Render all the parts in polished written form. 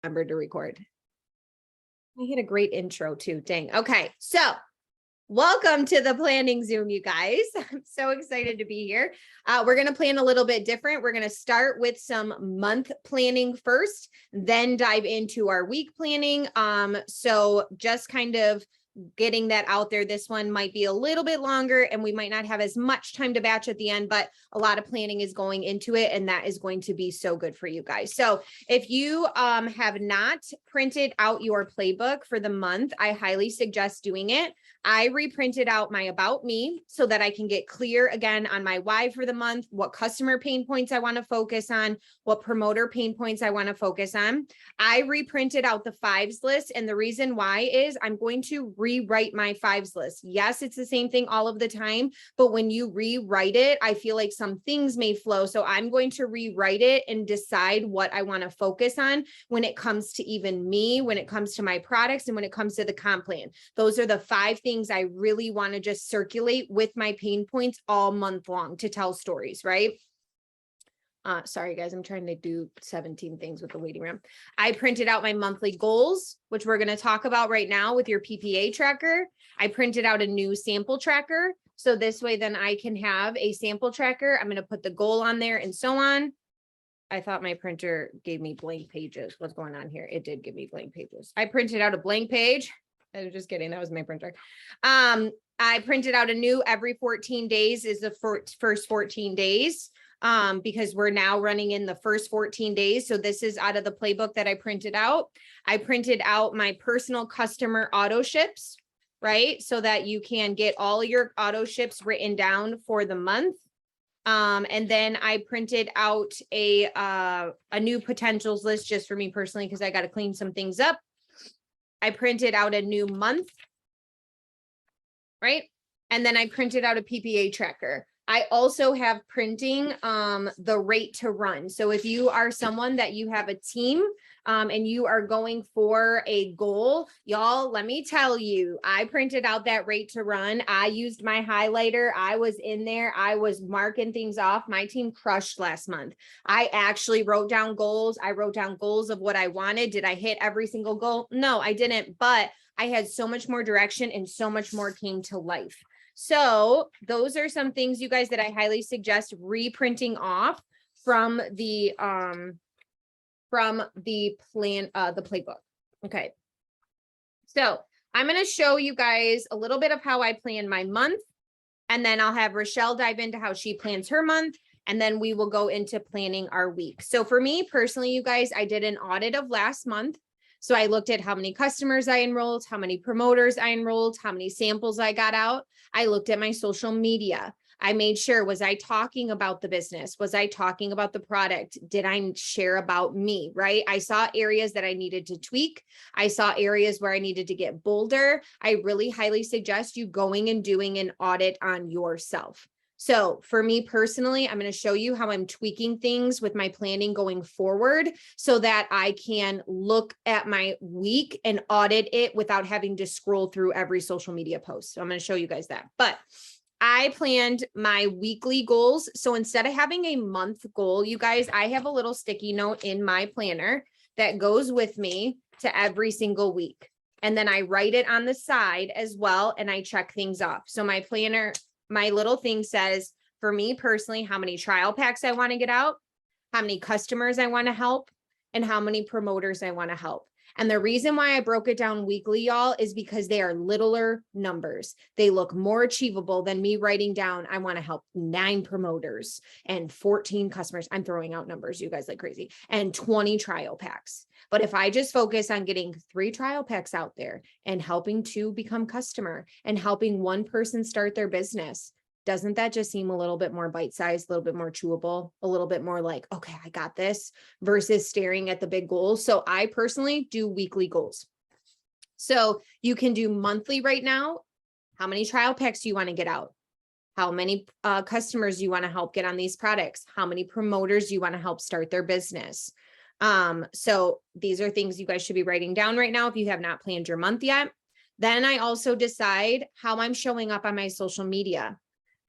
remembered to record. I had a great intro too. Dang. Okay. So welcome to the planning Zoom, you guys. I'm so excited to be here. We're going to plan a little bit different. We're going to start with some month planning first, then dive into our week planning. So just kind of getting that out there. This one might be a little bit longer and we might not have as much time to batch at the end, but a lot of planning is going into it. And that is going to be so good for you guys. So if you have not printed out your playbook for the month, I highly suggest doing it. I reprinted out my about me so that I can get clear again on my why for the month, what customer pain points I want to focus on, what promoter pain points I want to focus on. I reprinted out the fives list. And the reason why is I'm going to rewrite my fives list. Yes, it's the same thing all of the time, but when you rewrite it, I feel like some things may flow. So I'm going to rewrite it and decide what I want to focus on when it comes to even me, when it comes to my products, and when it comes to the comp plan. Those are the 5 things I really want to just circulate with my pain points all month long to tell stories, right? Sorry, guys, I'm trying to do 17 things with the waiting room. I printed out my monthly goals, which we're going to talk about right now with your PPA tracker. I printed out a new sample tracker. So this way, then I can have a sample tracker. I'm going to put the goal on there and so on. I thought my printer gave me blank pages. What's going on here? It did give me blank pages. I printed out a blank page. I was just kidding. That was my printer. I printed out a new every 14 days is the first 14 days. Because we're now running in the first 14 days. So this is out of the playbook that I printed out. I printed out my personal customer auto ships, right? So that you can get all your auto ships written down for the month. And then I printed out a new potentials list just for me personally, because I got to clean some things up. I printed out a new month, right? And then I printed out a PPA tracker. I also have printing the rate to run. So if you are someone that you have a team and you are going for a goal, y'all, let me tell you, I printed out that rate to run. I used my highlighter. I was in there. I was marking things off. My team crushed last month. I actually wrote down goals. I wrote down goals of what I wanted. Did I hit every single goal? No, I didn't, but I had so much more direction and so much more came to life. So those are some things, you guys, that I highly suggest reprinting off from the plan, the playbook. Okay. So I'm going to show you guys a little bit of how I plan my month, and then I'll have Rochelle dive into how she plans her month, and then we will go into planning our week. So for me personally, you guys, I did an audit of last month. So I looked at how many customers I enrolled, how many promoters I enrolled, how many samples I got out. I looked at my social media. I made sure, was I talking about the business? Was I talking about the product? Did I share about me, right? I saw areas that I needed to tweak. I saw areas where I needed to get bolder. I really highly suggest you going and doing an audit on yourself. So for me personally, I'm going to show you how I'm tweaking things with my planning going forward so that I can look at my week and audit it without having to scroll through every social media post. So I'm going to show you guys that. But I planned my weekly goals. So instead of having a month goal, you guys, I have a little sticky note in my planner that goes with me to every single week. And then I write it on the side as well. And I check things off. So my planner, my little thing says, for me personally, how many trial packs I want to get out, how many customers I want to help, and how many promoters I want to help. And the reason why I broke it down weekly, y'all, is because they are littler numbers. They look more achievable than me writing down, I want to help 9 promoters and 14 customers. I'm throwing out numbers, you guys, like crazy, and 20 trial packs. But if I just focus on getting 3 trial packs out there and helping 2 become customer and helping 1 person start their business, doesn't that just seem a little bit more bite-sized, a little bit more chewable, a little bit more like, okay, I got this, versus staring at the big goals? So I personally do weekly goals. So you can do monthly right now. How many trial packs do you want to get out? How many customers do you want to help get on these products? How many promoters do you want to help start their business? So these are things you guys should be writing down right now if you have not planned your month yet. Then I also decide how I'm showing up on my social media,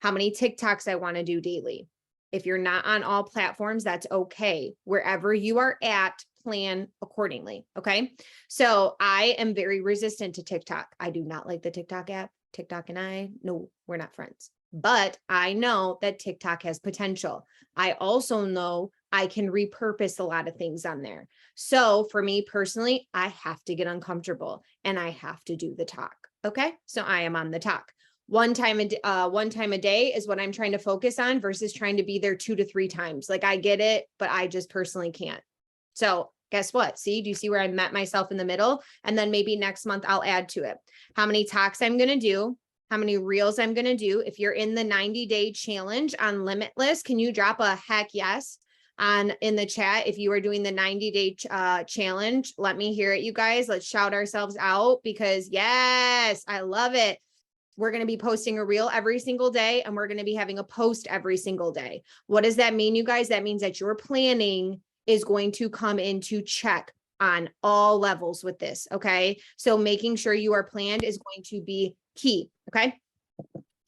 how many TikToks I want to do daily. If you're not on all platforms, that's okay. Wherever you are at, plan accordingly. Okay. So I am very resistant to TikTok. I do not like the TikTok app. TikTok and I, no, we're not friends, but I know that TikTok has potential. I also know I can repurpose a lot of things on there. So for me personally, I have to get uncomfortable and I have to do the talk. Okay. So I am on the talk. One time a day is what I'm trying to focus on versus trying to be there 2 to 3 times. Like I get it, but I just personally can't. So guess what? See, do you see where I met myself in the middle? And then maybe next month I'll add to it. How many talks I'm going to do, how many reels I'm going to do. If you're in the 90-day challenge on Limitless, can you drop a heck yes in the chat? If you are doing the 90-day challenge, let me hear it, you guys. Let's shout ourselves out because yes, I love it. We're going to be posting a reel every single day and we're going to be having a post every single day. What does that mean, you guys? That means that your planning is going to come into check on all levels with this. Okay. So making sure you are planned is going to be key. Okay.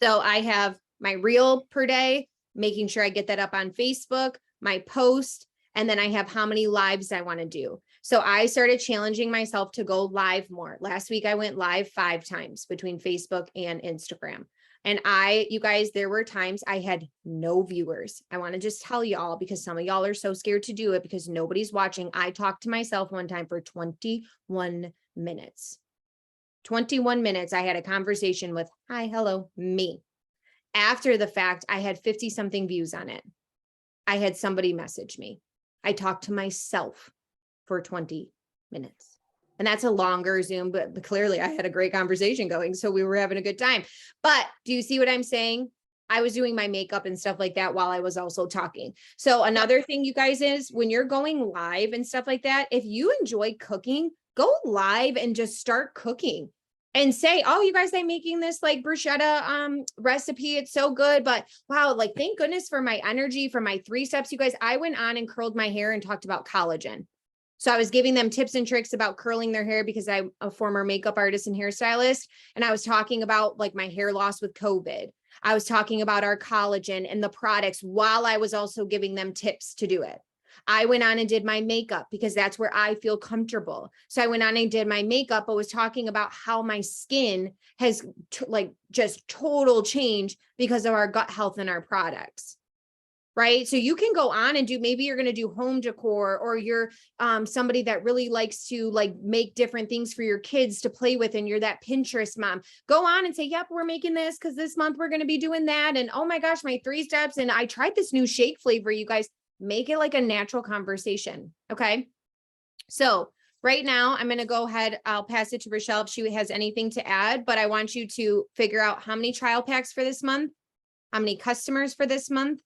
So I have my reel per day, making sure I get that up on Facebook, my post, and then I have how many lives I want to do. So I started challenging myself to go live more. Last week, I went live 5 times between Facebook and Instagram. And you guys, there were times I had no viewers. I want to just tell y'all because some of y'all are so scared to do it because nobody's watching. I talked to myself one time for 21 minutes. 21 minutes. I had a conversation with, hi, hello, me. After the fact, I had 50 something views on it. I had somebody message me. I talked to myself for 20 minutes. And that's a longer Zoom, but clearly I had a great conversation going. So we were having a good time. But do you see what I'm saying? I was doing my makeup and stuff like that while I was also talking. So another thing, you guys, is when you're going live and stuff like that, if you enjoy cooking, go live and just start cooking and say, oh, you guys, I'm making this like bruschetta recipe. It's so good. But wow, like, thank goodness for my energy, for my 3 steps. You guys, I went on and curled my hair and talked about collagen. So I was giving them tips and tricks about curling their hair because I'm a former makeup artist and hairstylist. And I was talking about like my hair loss with COVID. I was talking about our collagen and the products while I was also giving them tips to do it. I went on and did my makeup because that's where I feel comfortable. So I went on and did my makeup, but was talking about how my skin has just total change because of our gut health and our products. Right. So you can go on and maybe you're going to do home decor, or you're somebody that really likes to like make different things for your kids to play with. And you're that Pinterest mom. Go on and say, yep, we're making this because this month we're going to be doing that. And oh my gosh, my 3 steps. And I tried this new shake flavor. You guys, make it like a natural conversation. Okay. So right now I'm going to go ahead. I'll pass it to Rochelle if she has anything to add, but I want you to figure out how many trial packs for this month, how many customers for this month,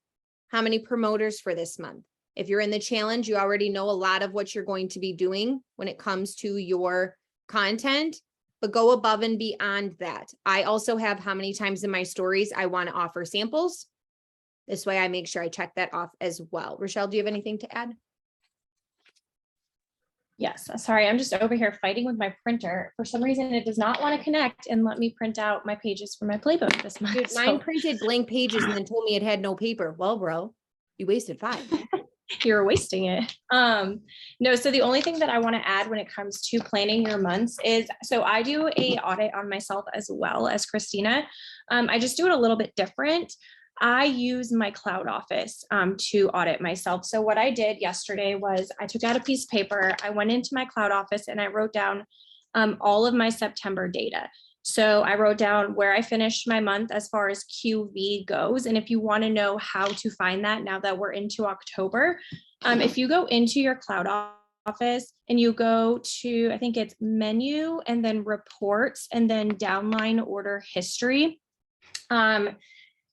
how many promoters for this month. If you're in the challenge, you already know a lot of what you're going to be doing when it comes to your content, but go above and beyond that. I also have how many times in my stories I want to offer samples. This way I make sure I check that off as well. Rochelle, do you have anything to add? Yes, sorry, I'm just over here fighting with my printer. For some reason, it does not want to connect and let me print out my pages for my playbook this month. Dude, mine printed blank pages and then told me it had no paper. Well, bro, you wasted 5. You're wasting it. No, so the only thing that I want to add when it comes to planning your months is, so I do a audit on myself as well as Christina. I just do it a little bit different. I use my cloud office to audit myself. So what I did yesterday was I took out a piece of paper, I went into my cloud office and I wrote down all of my September data. So I wrote down where I finished my month as far as QV goes. And if you want to know how to find that now that we're into October, if you go into your cloud office and you go to, I think it's menu and then reports and then downline order history.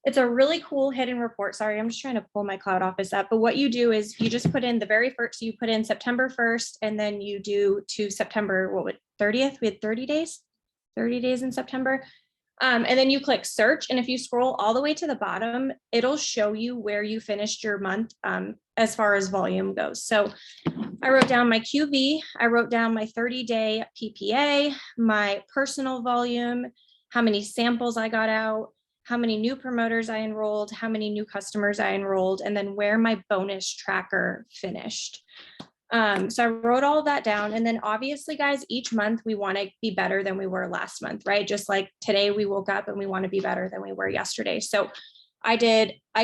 It's a really cool hidden report. Sorry, I'm just trying to pull my cloud office up. But what you do is you just put in the very first, you put in September 1st, and then you do to September, 30th? We had 30 days in September. And then you click search. And if you scroll all the way to the bottom, it'll show you where you finished your month as far as volume goes. So I wrote down my QV, I wrote down my 30-day PPA, my personal volume, how many samples I got out, how many new promoters I enrolled, how many new customers I enrolled, and then where my bonus tracker finished. So I wrote all of that down. And then obviously, guys, each month we want to be better than we were last month, right? Just like today we woke up and we want to be better than we were yesterday. So I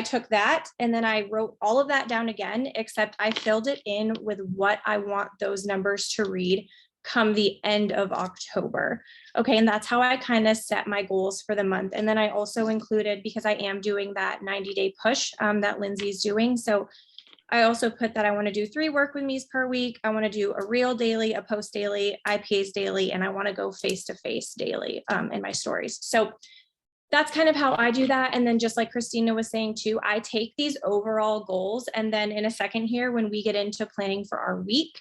took that and then I wrote all of that down again, except I filled it in with what I want those numbers to read come the end of October. Okay. And that's how I kind of set my goals for the month. And then I also included, because I am doing that 90-day push that Lindsay's doing. So I also put that I want to do 3 work with me's per week. I want to do a reel daily, a post daily, IPAs daily, and I want to go face-to-face daily in my stories. So that's kind of how I do that. And then just like Christina was saying too, I take these overall goals. And then in a second here, when we get into planning for our week,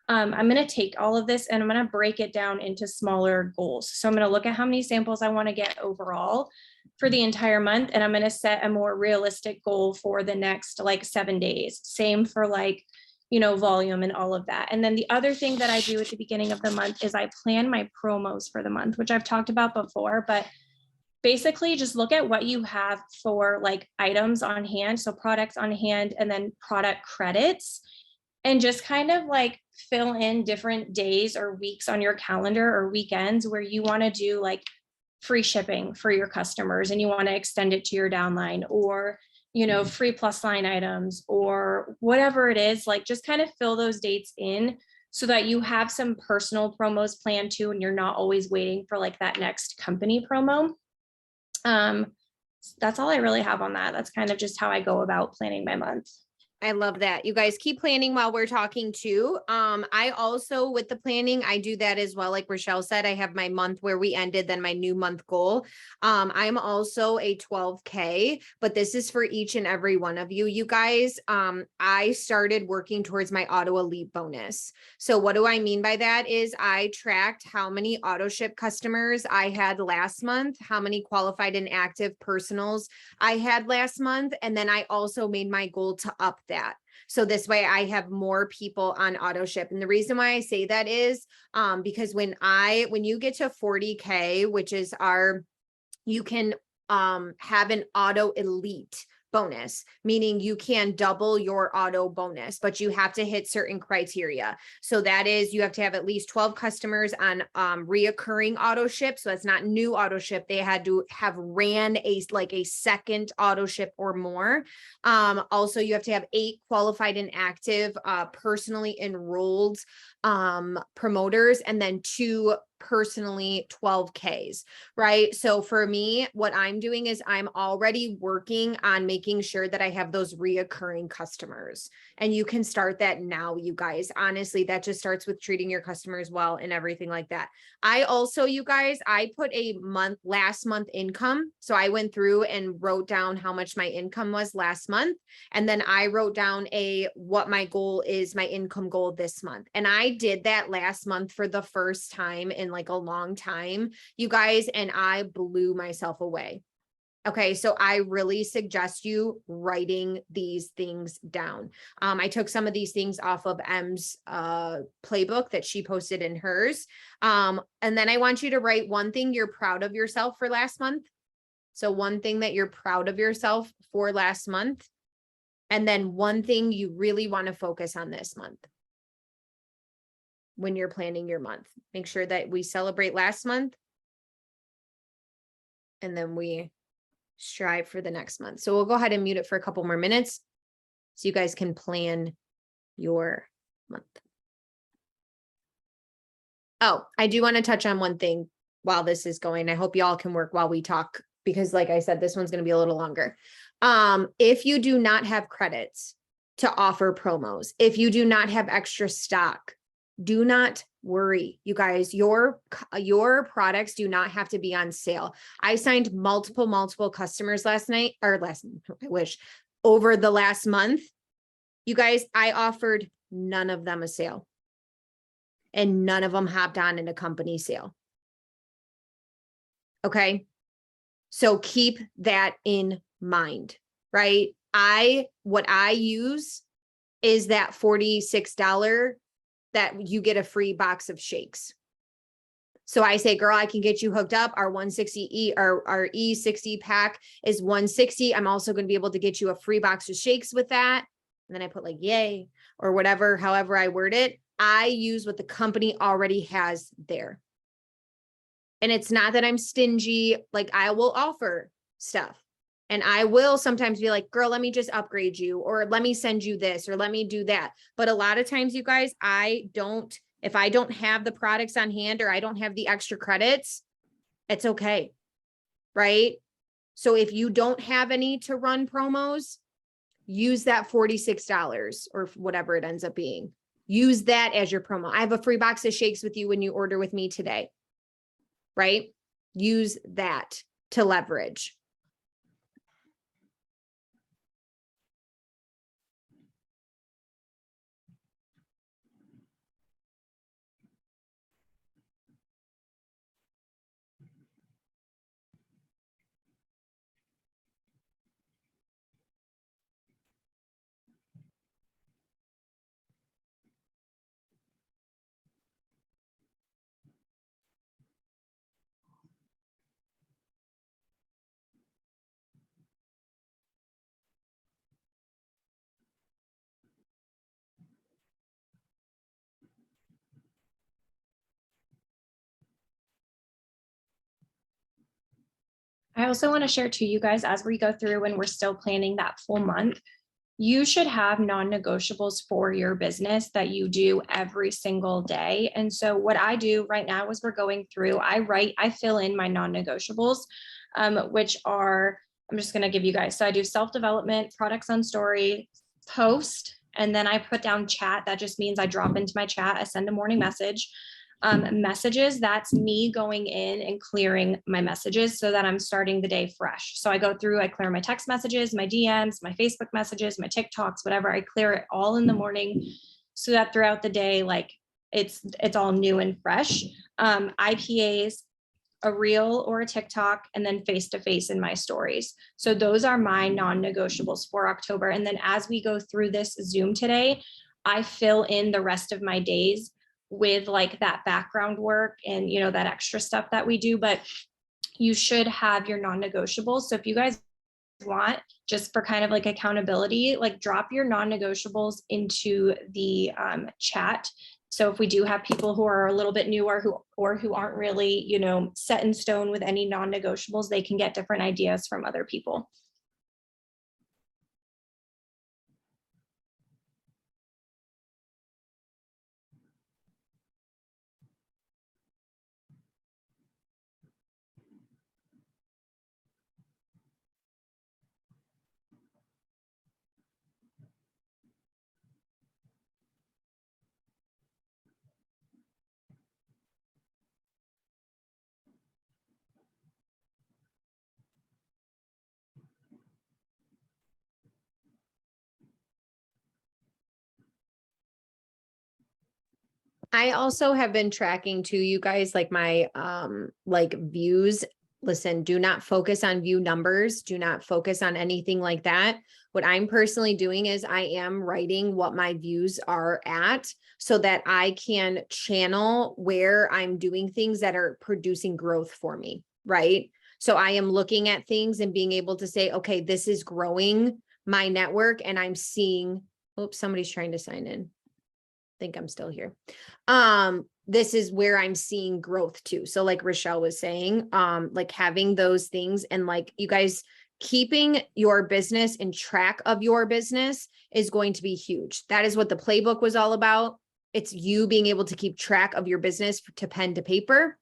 I'm going to take all of this and I'm going to break it down into smaller goals. So I'm going to look at how many samples I want to get overall for the entire month. And I'm going to set a more realistic goal for the next like 7 days. Same for like, volume and all of that. And then the other thing that I do at the beginning of the month is I plan my promos for the month, which I've talked about before, but basically just look at what you have for like items on hand. So products on hand and then product credits, and just kind of like fill in different days or weeks on your calendar or weekends where you want to do like free shipping for your customers and you want to extend it to your downline, or free plus line items or whatever it is. Like just kind of fill those dates in so that you have some personal promos planned too, and you're not always waiting for like that next company promo. That's all I really have on that. That's kind of just how I go about planning my month. I love that. You guys keep planning while we're talking too. I also, with the planning, I do that as well. Like Rochelle said, I have my month where we ended, then my new month goal. I'm also a 12K, but this is for each and every one of you. You guys, I started working towards my auto elite bonus. So what do I mean by that is I tracked how many auto ship customers I had last month, how many qualified and active personals I had last month. And then I also made my goal to up that. So this way I have more people on auto ship. And the reason why I say that is because when you get to 40K, which is you can have an auto elite bonus, meaning you can double your auto bonus, but you have to hit certain criteria. So that is, you have to have at least 12 customers on reoccurring auto ship. So that's not new auto ship. They had to have ran a second auto ship or more. Also, you have to have 8 qualified and active personally enrolled promoters, and then 2 personally 12Ks, right? So for me, what I'm doing is I'm already working on making sure that I have those reoccurring customers. And you can start that now, you guys. Honestly, that just starts with treating your customers well and everything like that. I also, you guys, I put a last month income. So I went through and wrote down how much my income was last month. And then I wrote down what my goal is, my income goal this month. And I did that last month for the first time in like a long time, you guys, and I blew myself away. Okay, so I really suggest you writing these things down. I took some of these things off of M's playbook that she posted in hers. And then I want you to write one thing you're proud of yourself for last month. So one thing that you're proud of yourself for last month. And then one thing you really want to focus on this month. When you're planning your month, make sure that we celebrate last month and then we strive for the next month. So we'll go ahead and mute it for a couple more minutes so you guys can plan your month. Oh, I do want to touch on one thing while this is going. I hope y'all can work while we talk, because like I said, this one's going to be a little longer. If you do not have credits to offer promos, if you do not have extra stock, do not worry, you guys. Your products do not have to be on sale. I signed multiple customers over the last month. You guys, I offered none of them a sale. And none of them hopped on in a company sale. Okay. So keep that in mind, right? What I use is that $46 that you get a free box of shakes. So I say, girl, I can get you hooked up. Our 160E or our E60 pack is $160. I'm also going to be able to get you a free box of shakes with that. And then I put like, yay. or whatever, however I word it, I use what the company already has there. And it's not that I'm stingy, like I will offer stuff. And I will sometimes be like, girl, let me just upgrade you, or let me send you this, or let me do that. But a lot of times, you guys, if I don't have the products on hand or I don't have the extra credits, it's okay. Right? So if you don't have any to run promos, use that $46 or whatever it ends up being. Use that as your promo. I have a free box of shakes with you when you order with me today. Right? Use that to leverage. I also want to share to you guys, as we go through and we're still planning that full month, you should have non-negotiables for your business that you do every single day. And so what I do right now as we're going through, I fill in my non-negotiables, which are, I'm just going to give you guys. So I do self-development, products on story, post, and then I put down chat. That just means I drop into my chat, I send a morning message. Messages, that's me going in and clearing my messages so that I'm starting the day fresh. So I go through, I clear my text messages, my DMs, my Facebook messages, my TikToks, whatever. I clear it all in the morning so that throughout the day, like it's all new and fresh. IPAs, a reel or a TikTok, and then face-to-face in my stories. So those are my non-negotiables for October. And then as we go through this Zoom today, I fill in the rest of my days with like that background work and, you know, that extra stuff that we do, but you should have your non-negotiables. So if you guys want, just for kind of like accountability, like drop your non-negotiables into the chat. So if we do have people who are a little bit newer who aren't really, you know, set in stone with any non-negotiables, they can get different ideas from other people. I also have been tracking too, you guys, like my like views. Listen, do not focus on view numbers. Do not focus on anything like that. What I'm personally doing is I am writing what my views are at so that I can channel where I'm doing things that are producing growth for me, right? So I am looking at things and being able to say, okay, this is growing my network and I'm seeing, oops, somebody's trying to sign in. Think I'm still here. This is where I'm seeing growth too. So like Rochelle was saying, like having those things and like you guys keeping your business in track of your business is going to be huge. That is what the playbook was all about. It's you being able to keep track of your business to pen to paper.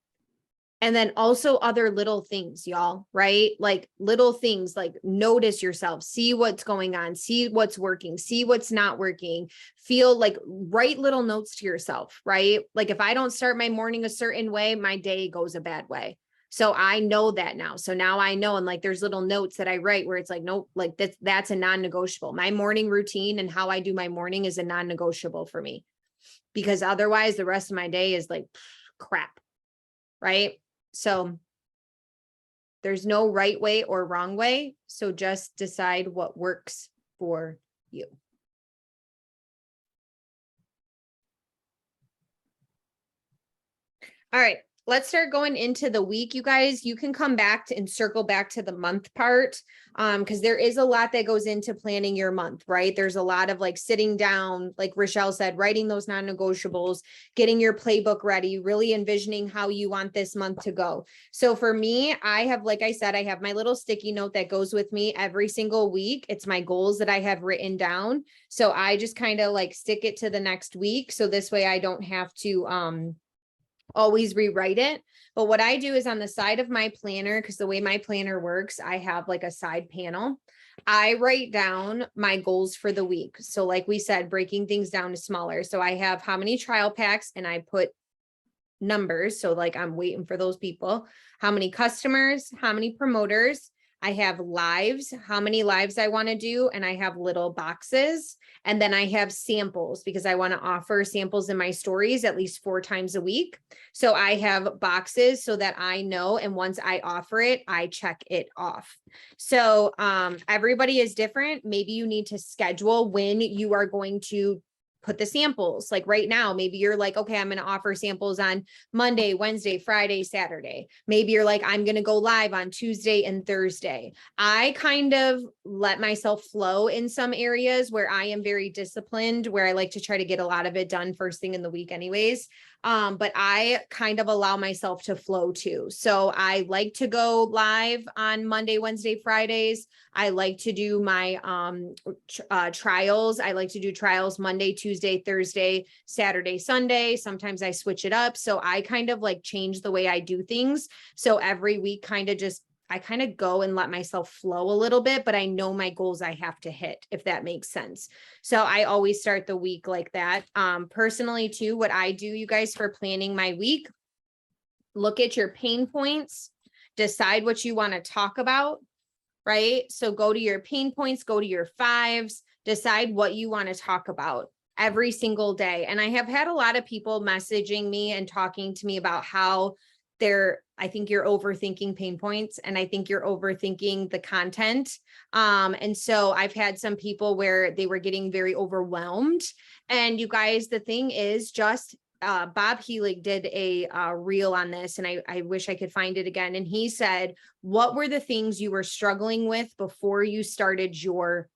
And then also other little things, y'all, right? Like little things, like notice yourself, see what's going on, see what's working, see what's not working, feel like write little notes to yourself, right? Like if I don't start my morning a certain way, my day goes a bad way. So I know that now. So now I know, and like there's little notes that I write where it's like, nope, like that's a non-negotiable. My morning routine and how I do my morning is a non-negotiable for me because otherwise the rest of my day is like crap, right? So there's no right way or wrong way. So just decide what works for you. All right. let's start going into the week, you guys. You can come back and circle back to the month part. Because there is a lot that goes into planning your month, right? There's a lot of like sitting down, like Rochelle said, writing those non-negotiables, getting your playbook ready, really envisioning how you want this month to go. So for me, I have, like I said, I have my little sticky note that goes with me every single week. It's my goals that I have written down. So I just kind of like stick it to the next week. So this way I don't have to, always rewrite it. But what I do is on the side of my planner, because the way my planner works, I have like a side panel. I write down my goals for the week. So like we said, breaking things down to smaller. So I have how many trial packs, and I put numbers. So like I'm waiting for those people, how many customers, how many promoters. I have lives, how many lives I want to do, and I have little boxes. And then I have samples because I want to offer samples in my stories at least 4 times a week. So I have boxes so that I know, and once I offer it, I check it off. So everybody is different. Maybe you need to schedule when you are going to put the samples. Like right now, maybe you're like, okay, I'm going to offer samples on Monday, Wednesday, Friday, Saturday. Maybe you're like, I'm going to go live on Tuesday and Thursday. I kind of let myself flow in some areas where I am very disciplined, where I like to try to get a lot of it done first thing in the week anyways. But I kind of allow myself to flow too. So I like to go live on Monday, Wednesday, Fridays. I like to do my trials. I like to do trials Monday, Tuesday, Thursday, Saturday, Sunday. Sometimes I switch it up. So I kind of like change the way I do things. So every week I kind of go and let myself flow a little bit, but I know my goals I have to hit, if that makes sense. So I always start the week like that. Personally too, what I do, you guys, for planning my week, look at your pain points, decide what you want to talk about, right? So go to your pain points, go to your 5s, decide what you want to talk about every single day. And I have had a lot of people messaging me and talking to me about how I think you're overthinking pain points, and I think you're overthinking the content. And so I've had some people where they were getting very overwhelmed. And you guys, the thing is just Bob Heelig did a reel on this, and I wish I could find it again. And he said, what were the things you were struggling with before you started your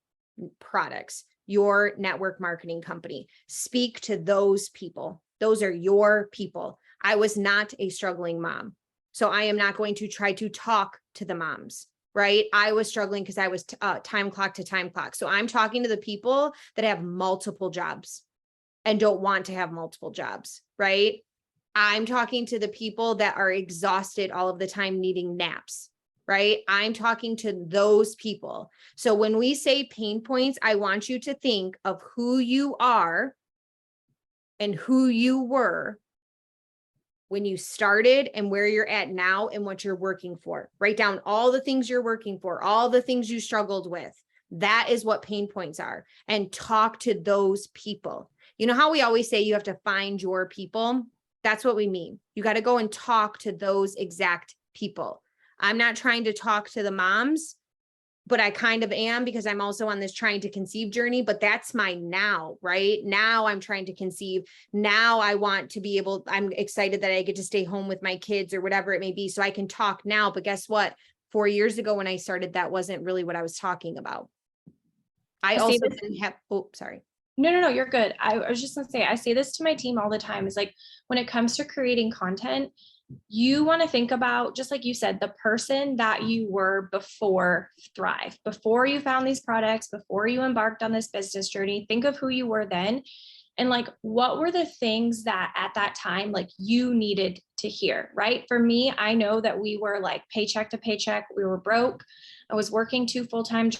products, your network marketing company? Speak to those people. Those are your people. I was not a struggling mom, so I am not going to try to talk to the moms, right? I was struggling because I was time clock to time clock. So I'm talking to the people that have multiple jobs and don't want to have multiple jobs, right? I'm talking to the people that are exhausted all of the time, needing naps, right? I'm talking to those people. So when we say pain points, I want you to think of who you are and who you were when you started and where you're at now and what you're working for. Write down all the things you're working for, all the things you struggled with. That is what pain points are. And talk to those people. You know how we always say you have to find your people? That's what we mean. You got to go and talk to those exact people. I'm not trying to talk to the moms, but I kind of am, because I'm also on this trying to conceive journey, but that's my now, right? Now I'm trying to conceive. Now I want to be able, I'm excited that I get to stay home with my kids or whatever it may be. So I can talk now, but guess what? 4 years ago when I started, that wasn't really what I was talking about. I also didn't have, sorry. No, you're good. I was just gonna say, I say this to my team all the time, is like, when it comes to creating content, you want to think about, just like you said, the person that you were before Thrive, before you found these products, before you embarked on this business journey. Think of who you were then. And like, what were the things that at that time, like, you needed to hear, right? For me, I know that we were like paycheck to paycheck. We were broke. I was working 2 full-time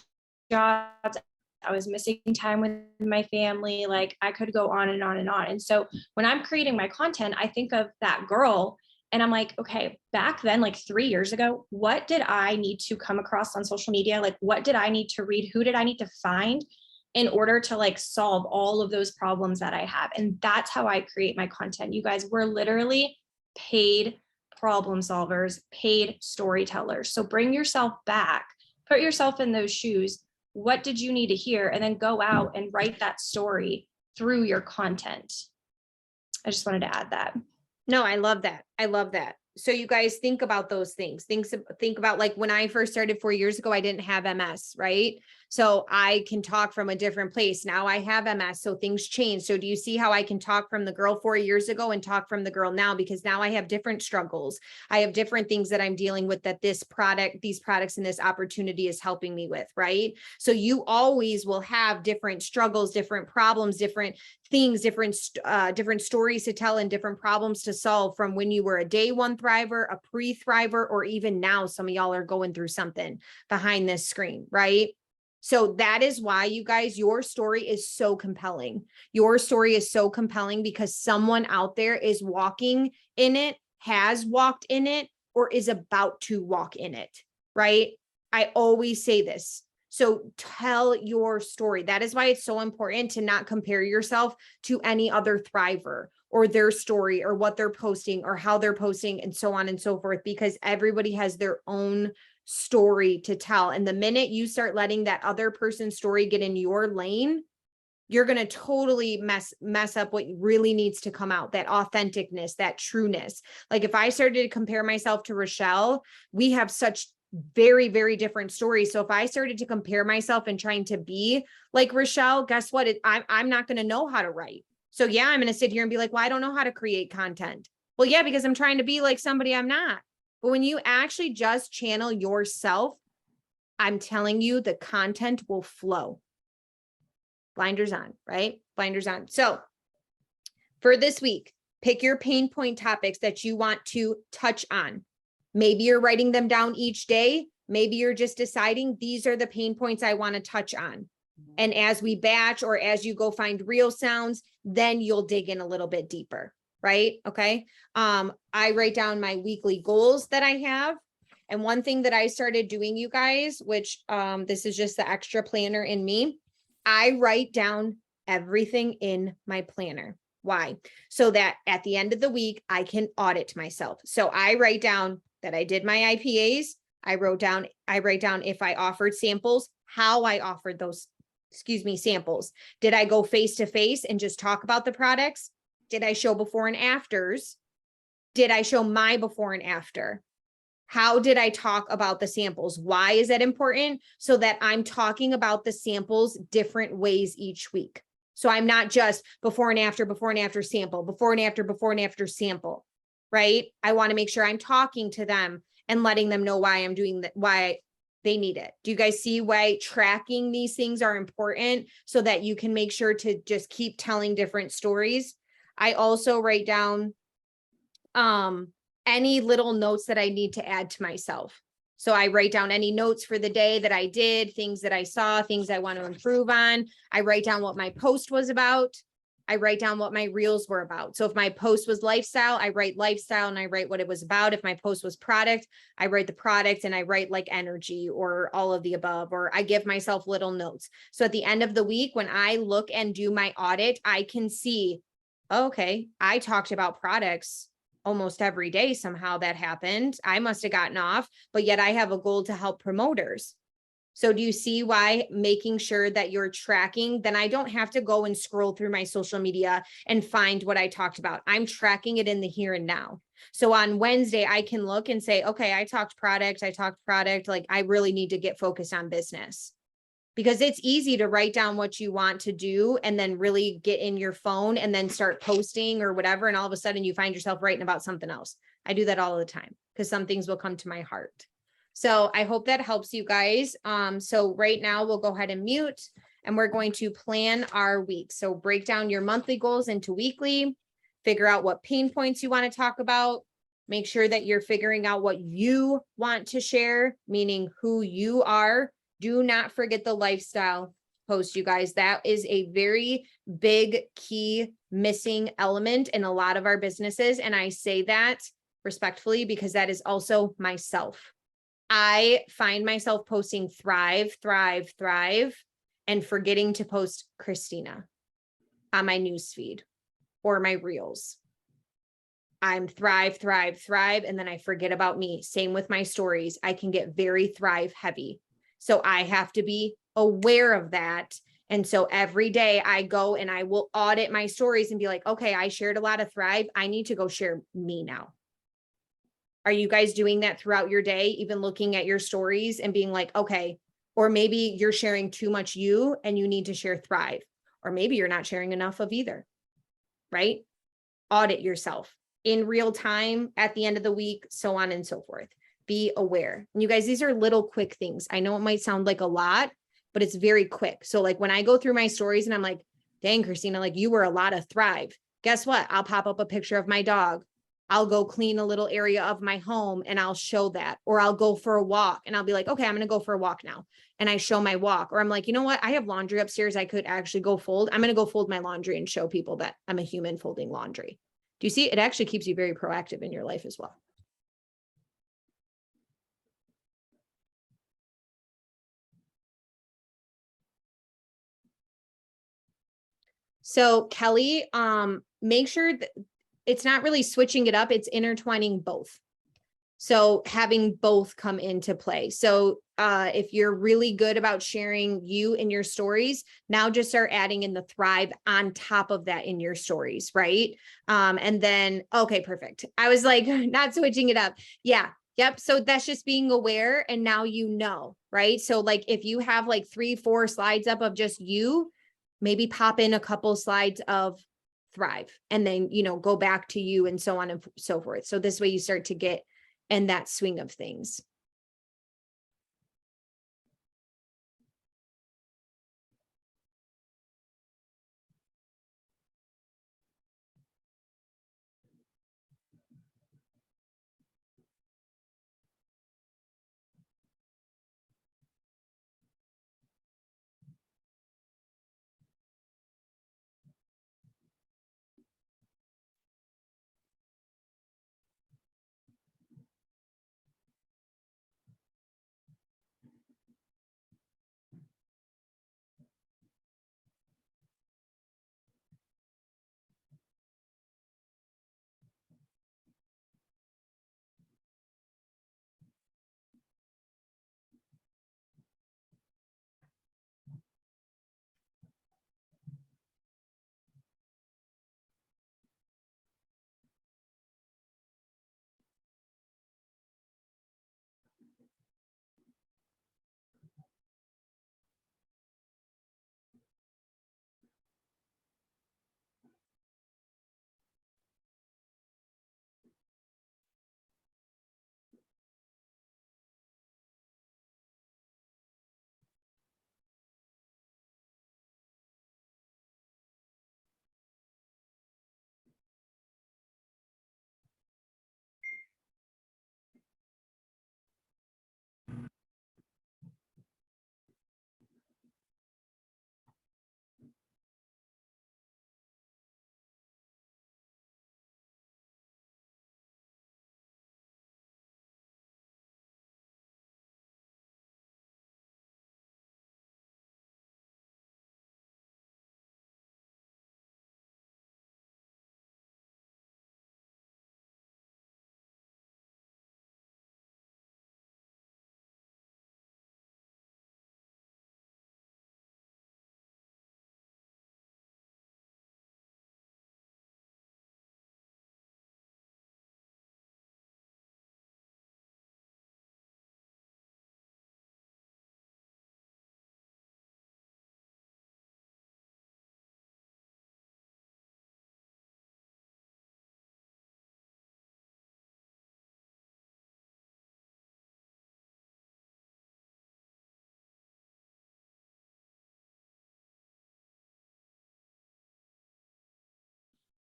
jobs. I was missing time with my family. Like, I could go on and on and on. And so when I'm creating my content, I think of that girl and I'm like, okay, back then, like 3 years ago, what did I need to come across on social media? Like, what did I need to read? Who did I need to find in order to like solve all of those problems that I have? And that's how I create my content. You guys, we're literally paid problem solvers, paid storytellers. So bring yourself back, put yourself in those shoes. What did you need to hear? And then go out and write that story through your content. I just wanted to add that. No, I love that. I love that. So you guys think about those things. Think about like when I first started 4 years ago, I didn't have MS, right? So I can talk from a different place. Now I have MS, so things change. So do you see how I can talk from the girl 4 years ago and talk from the girl now? Because now I have different struggles. I have different things that I'm dealing with that these products and this opportunity is helping me with, right? So you always will have different struggles, different problems, different things, different stories to tell and different problems to solve from when you were a day one thriver, a pre-thriver, or even now some of y'all are going through something behind this screen, right? So that is why you guys, your story is so compelling. Your story is so compelling because someone out there is walking in it, has walked in it, or is about to walk in it, right? I always say this. So tell your story. That is why it's so important to not compare yourself to any other thriver or their story or what they're posting or how they're posting and so on and so forth, because everybody has their own story to tell. And the minute you start letting that other person's story get in your lane, you're going to totally mess up what really needs to come out, that authenticness, that trueness. Like if I started to compare myself to Rochelle, we have such very, very different stories. So if I started to compare myself and trying to be like Rochelle, guess what? I'm not going to know how to write. So yeah, I'm going to sit here and be like, well, I don't know how to create content. Well, yeah, because I'm trying to be like somebody I'm not. But when you actually just channel yourself, I'm telling you, the content will flow. Blinders on, right? Blinders on. So for this week, pick your pain point topics that you want to touch on. Maybe you're writing them down each day. Maybe you're just deciding these are the pain points I want to touch on. And as we batch or as you go find real sounds, then you'll dig in a little bit deeper, right? Okay. I write down my weekly goals that I have. And one thing that I started doing, you guys, which this is just the extra planner in me, I write down everything in my planner. Why? So that at the end of the week, I can audit myself. So I write down that I did my IPAs. I write down if I offered samples, how I offered those, samples. Did I go face to face and just talk about the products? Did I show before and afters? Did I show my before and after? How did I talk about the samples? Why is that important? So that I'm talking about the samples different ways each week. So I'm not just before and after sample, before and after sample, right? I want to make sure I'm talking to them and letting them know why I'm doing that, why they need it. Do you guys see why tracking these things are important so that you can make sure to just keep telling different stories? I also write down any little notes that I need to add to myself. So I write down any notes for the day that I did, things that I saw, things I want to improve on. I write down what my post was about. I write down what my reels were about. So if my post was lifestyle, I write lifestyle and I write what it was about. If my post was product, I write the product and I write like energy or all of the above, or I give myself little notes. So at the end of the week, when I look and do my audit, I can see, okay, I talked about products almost every day. Somehow that happened. I must have gotten off, but yet I have a goal to help promoters. So do you see why making sure that you're tracking, then I don't have to go and scroll through my social media and find what I talked about. I'm tracking it in the here and now. So on Wednesday, I can look and say, okay, I talked product. Like I really need to get focused on business. Because it's easy to write down what you want to do and then really get in your phone and then start posting or whatever. And all of a sudden you find yourself writing about something else. I do that all the time because some things will come to my heart. So I hope that helps you guys. So right now we'll go ahead and mute and we're going to plan our week. So break down your monthly goals into weekly, figure out what pain points you want to talk about, make sure that you're figuring out what you want to share, meaning who you are. Do not forget the lifestyle post, you guys. That is a very big key missing element in a lot of our businesses. And I say that respectfully because that is also myself. I find myself posting thrive, and forgetting to post Christina on my newsfeed or my reels. I'm thrive, and then I forget about me. Same with my stories. I can get very thrive heavy. So I have to be aware of that And so every day I go and I will audit my stories and be like, okay, I shared a lot of Thrive. I need to go share me now. Are you guys doing that throughout your day, even looking at your stories and being like, okay, or maybe you're sharing too much you and you need to share Thrive, or maybe you're not sharing enough of either, right? Audit yourself in real time at the end of the week, so on and so forth. Be aware. And you guys, these are little quick things. I know it might sound like a lot, but it's very quick. So like when I go through my stories and I'm like, dang, Christina, like you were a lot of Thrive. Guess what? I'll pop up a picture of my dog. I'll go clean a little area of my home and I'll show that, or I'll go for a walk and I'll be like, okay, I'm going to go for a walk now. And I show my walk, or I'm like, you know what? I have laundry upstairs. I could actually go fold. I'm going to go fold my laundry and show people that I'm a human folding laundry. Do you see? It actually keeps you very proactive in your life as well. So Kelly, make sure that it's not really switching it up. It's intertwining both. So having both come into play. So if you're really good about sharing you in your stories, now just start adding in the Thrive on top of that in your stories, right? And then, okay, perfect. I was like, not switching it up. Yeah. Yep. So that's just being aware. And now you know, right? So like if you have like 3-4 slides up of just you, maybe pop in a couple slides of Thrive and then, go back to you and so on and so forth. So this way you start to get in that swing of things.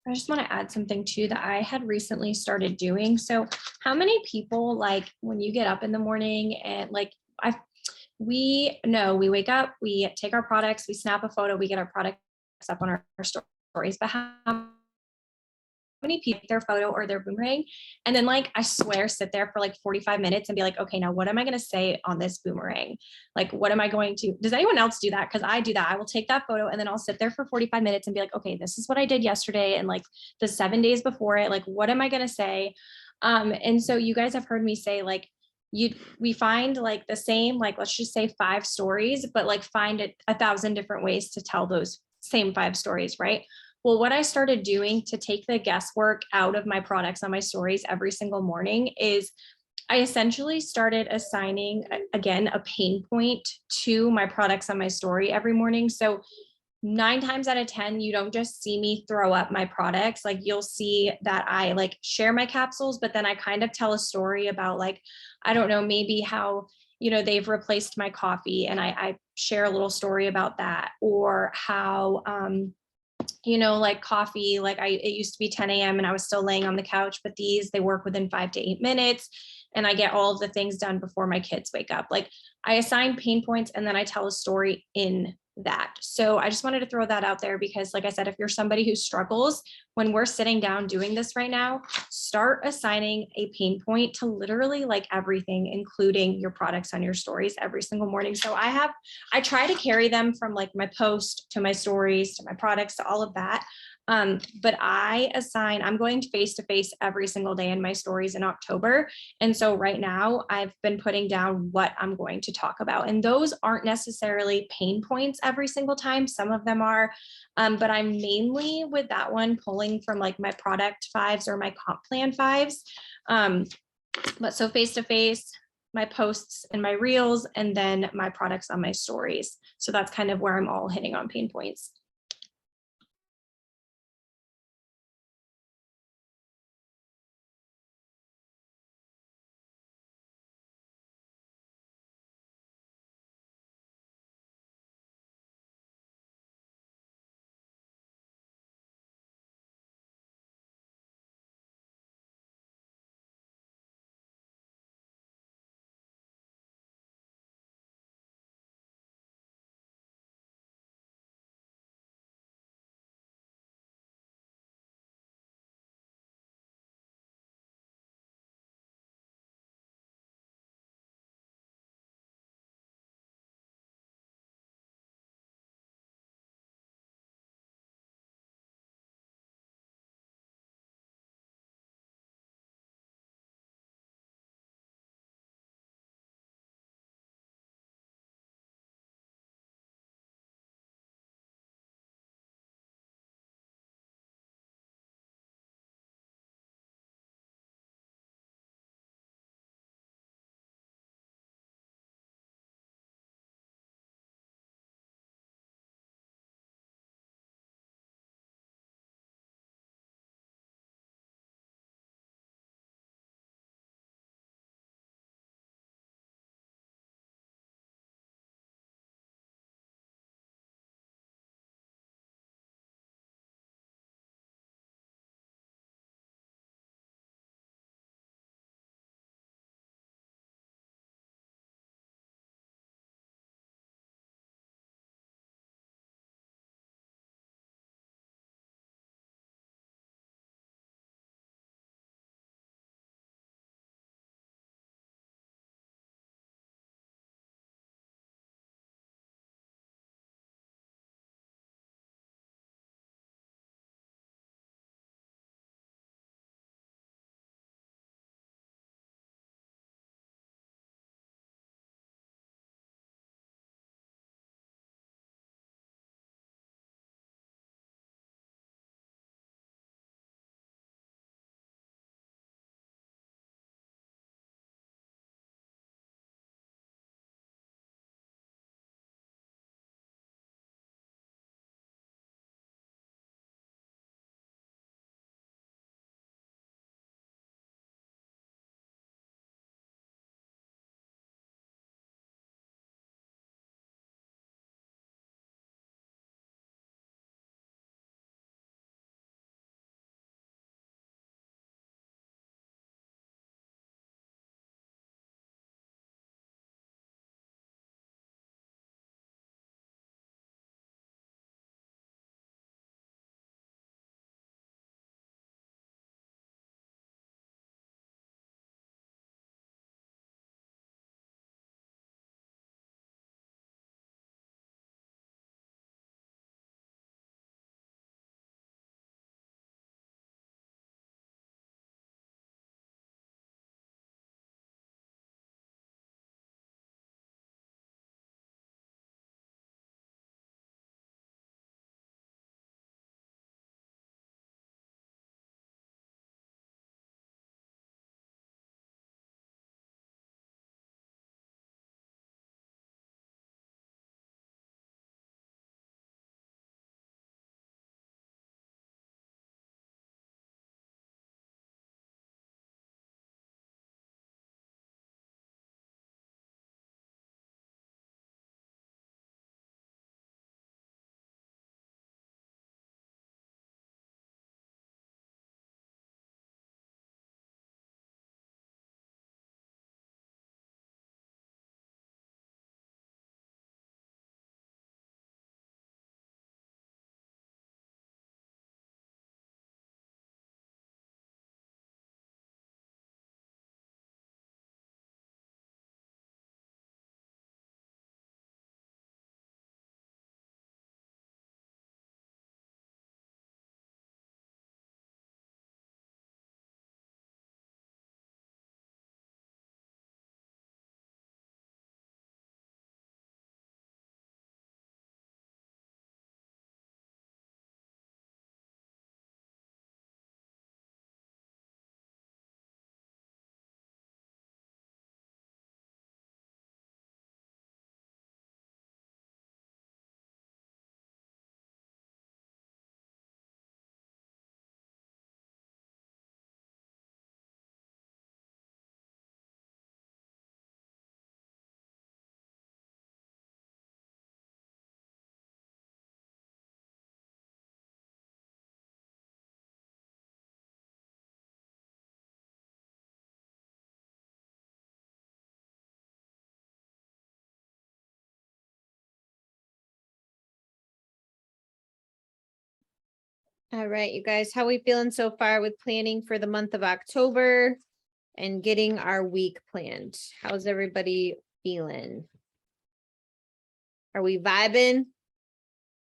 I just want to add something too that I had recently started doing. So how many people, like when you get up in the morning and like we know we wake up, we take our products, we snap a photo, we get our products up on our stories, but how many people take their photo or their boomerang and then like I swear sit there for like 45 minutes and be like, okay, now what am I going to say on this boomerang? Like what am I going to, does anyone else do that? Because I do that. I will take that photo and then I'll sit there for 45 minutes and be like, okay, this is what I did yesterday and like the 7 days before it, like what am I going to say? And so you guys have heard me say like we find like the same, like, let's just say 5 stories, but like find it 1,000 different ways to tell those same 5 stories, right? Well, what I started doing to take the guesswork out of my products on my stories every single morning is I essentially started assigning, again, a pain point to my products on my story every morning. So 9 times out of 10, you don't just see me throw up my products. Like you'll see that I like share my capsules, but then I kind of tell a story about like, I don't know, maybe how, they've replaced my coffee, and I share a little story about that, or how, like coffee, like it used to be 10 a.m. and I was still laying on the couch, but they work within 5 to 8 minutes. And I get all of the things done before my kids wake up. Like I assign pain points and then I tell a story in that. So I just wanted to throw that out there because, like I said, if you're somebody who struggles when we're sitting down doing this right now, start assigning a pain point to literally like everything, including your products on your stories every single morning. So I try to carry them from like my post to my stories to my products to all of that. But I'm going face to face every single day in my stories in October. And so right now I've been putting down what I'm going to talk about. And those aren't necessarily pain points every single time. Some of them are, but I'm mainly with that one pulling from like my product fives or my comp plan fives. But so face to face, my posts and my reels, and then my products on my stories. So that's kind of where I'm all hitting on pain points. All right, you guys, how we feeling so far with planning for the month of October and getting our week planned? How's everybody feeling? Are we vibing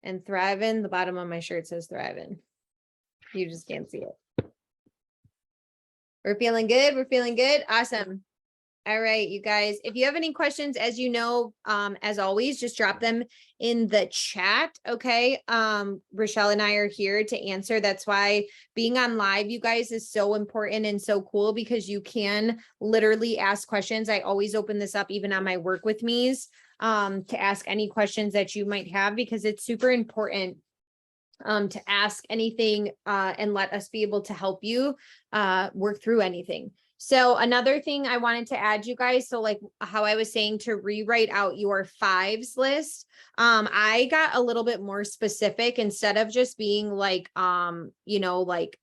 and thriving? The bottom of my shirt says thriving. You just can't see it. We're feeling good. We're feeling good. Awesome. All right, you guys, if you have any questions, as you know, as always, just drop them in the chat. Okay. Rochelle and I are here to answer. That's why being on live, you guys, is so important and so cool because you can literally ask questions. I always open this up even on my work with me's to ask any questions that you might have because it's super important to ask anything and let us be able to help you work through anything. So another thing I wanted to add, you guys, so like how I was saying to rewrite out your fives list, I got a little bit more specific instead of just being like, like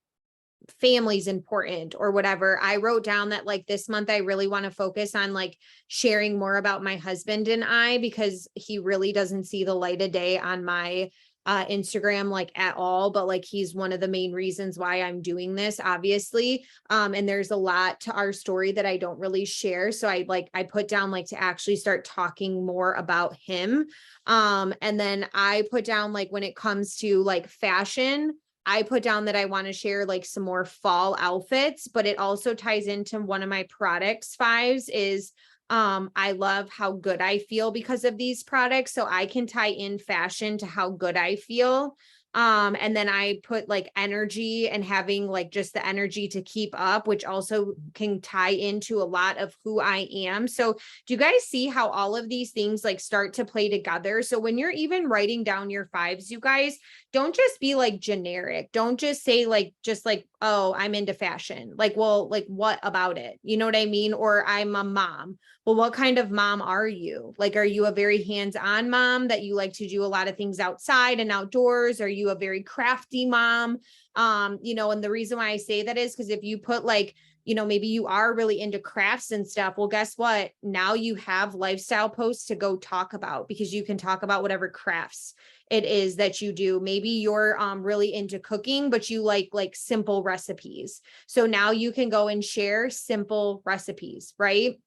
family's important or whatever. I wrote down that like this month, I really want to focus on like sharing more about my husband and I, because he really doesn't see the light of day on my Instagram like at all, but like he's one of the main reasons why I'm doing this, obviously. And there's a lot to our story that I don't really share. So I put down like to actually start talking more about him. And then I put down like when it comes to like fashion, I put down that I want to share like some more fall outfits, but it also ties into one of my products fives is I love how good I feel because of these products. So I can tie in fashion to how good I feel. And then I put like energy and having like just the energy to keep up, which also can tie into a lot of who I am. So do you guys see how all of these things like start to play together? So when you're even writing down your fives, you guys, don't just be like generic. Don't just say like, just like, oh, I'm into fashion. Like, well, like what about it? You know what I mean? Or I'm a mom. Well, what kind of mom are you? Like, are you a very hands-on mom that you like to do a lot of things outside and outdoors? Are you a very crafty mom? And the reason why I say that is because if you put like, maybe you are really into crafts and stuff. Well, guess what? Now you have lifestyle posts to go talk about because you can talk about whatever crafts it is that you do. Maybe you're really into cooking, but you like simple recipes. So now you can go and share simple recipes, right?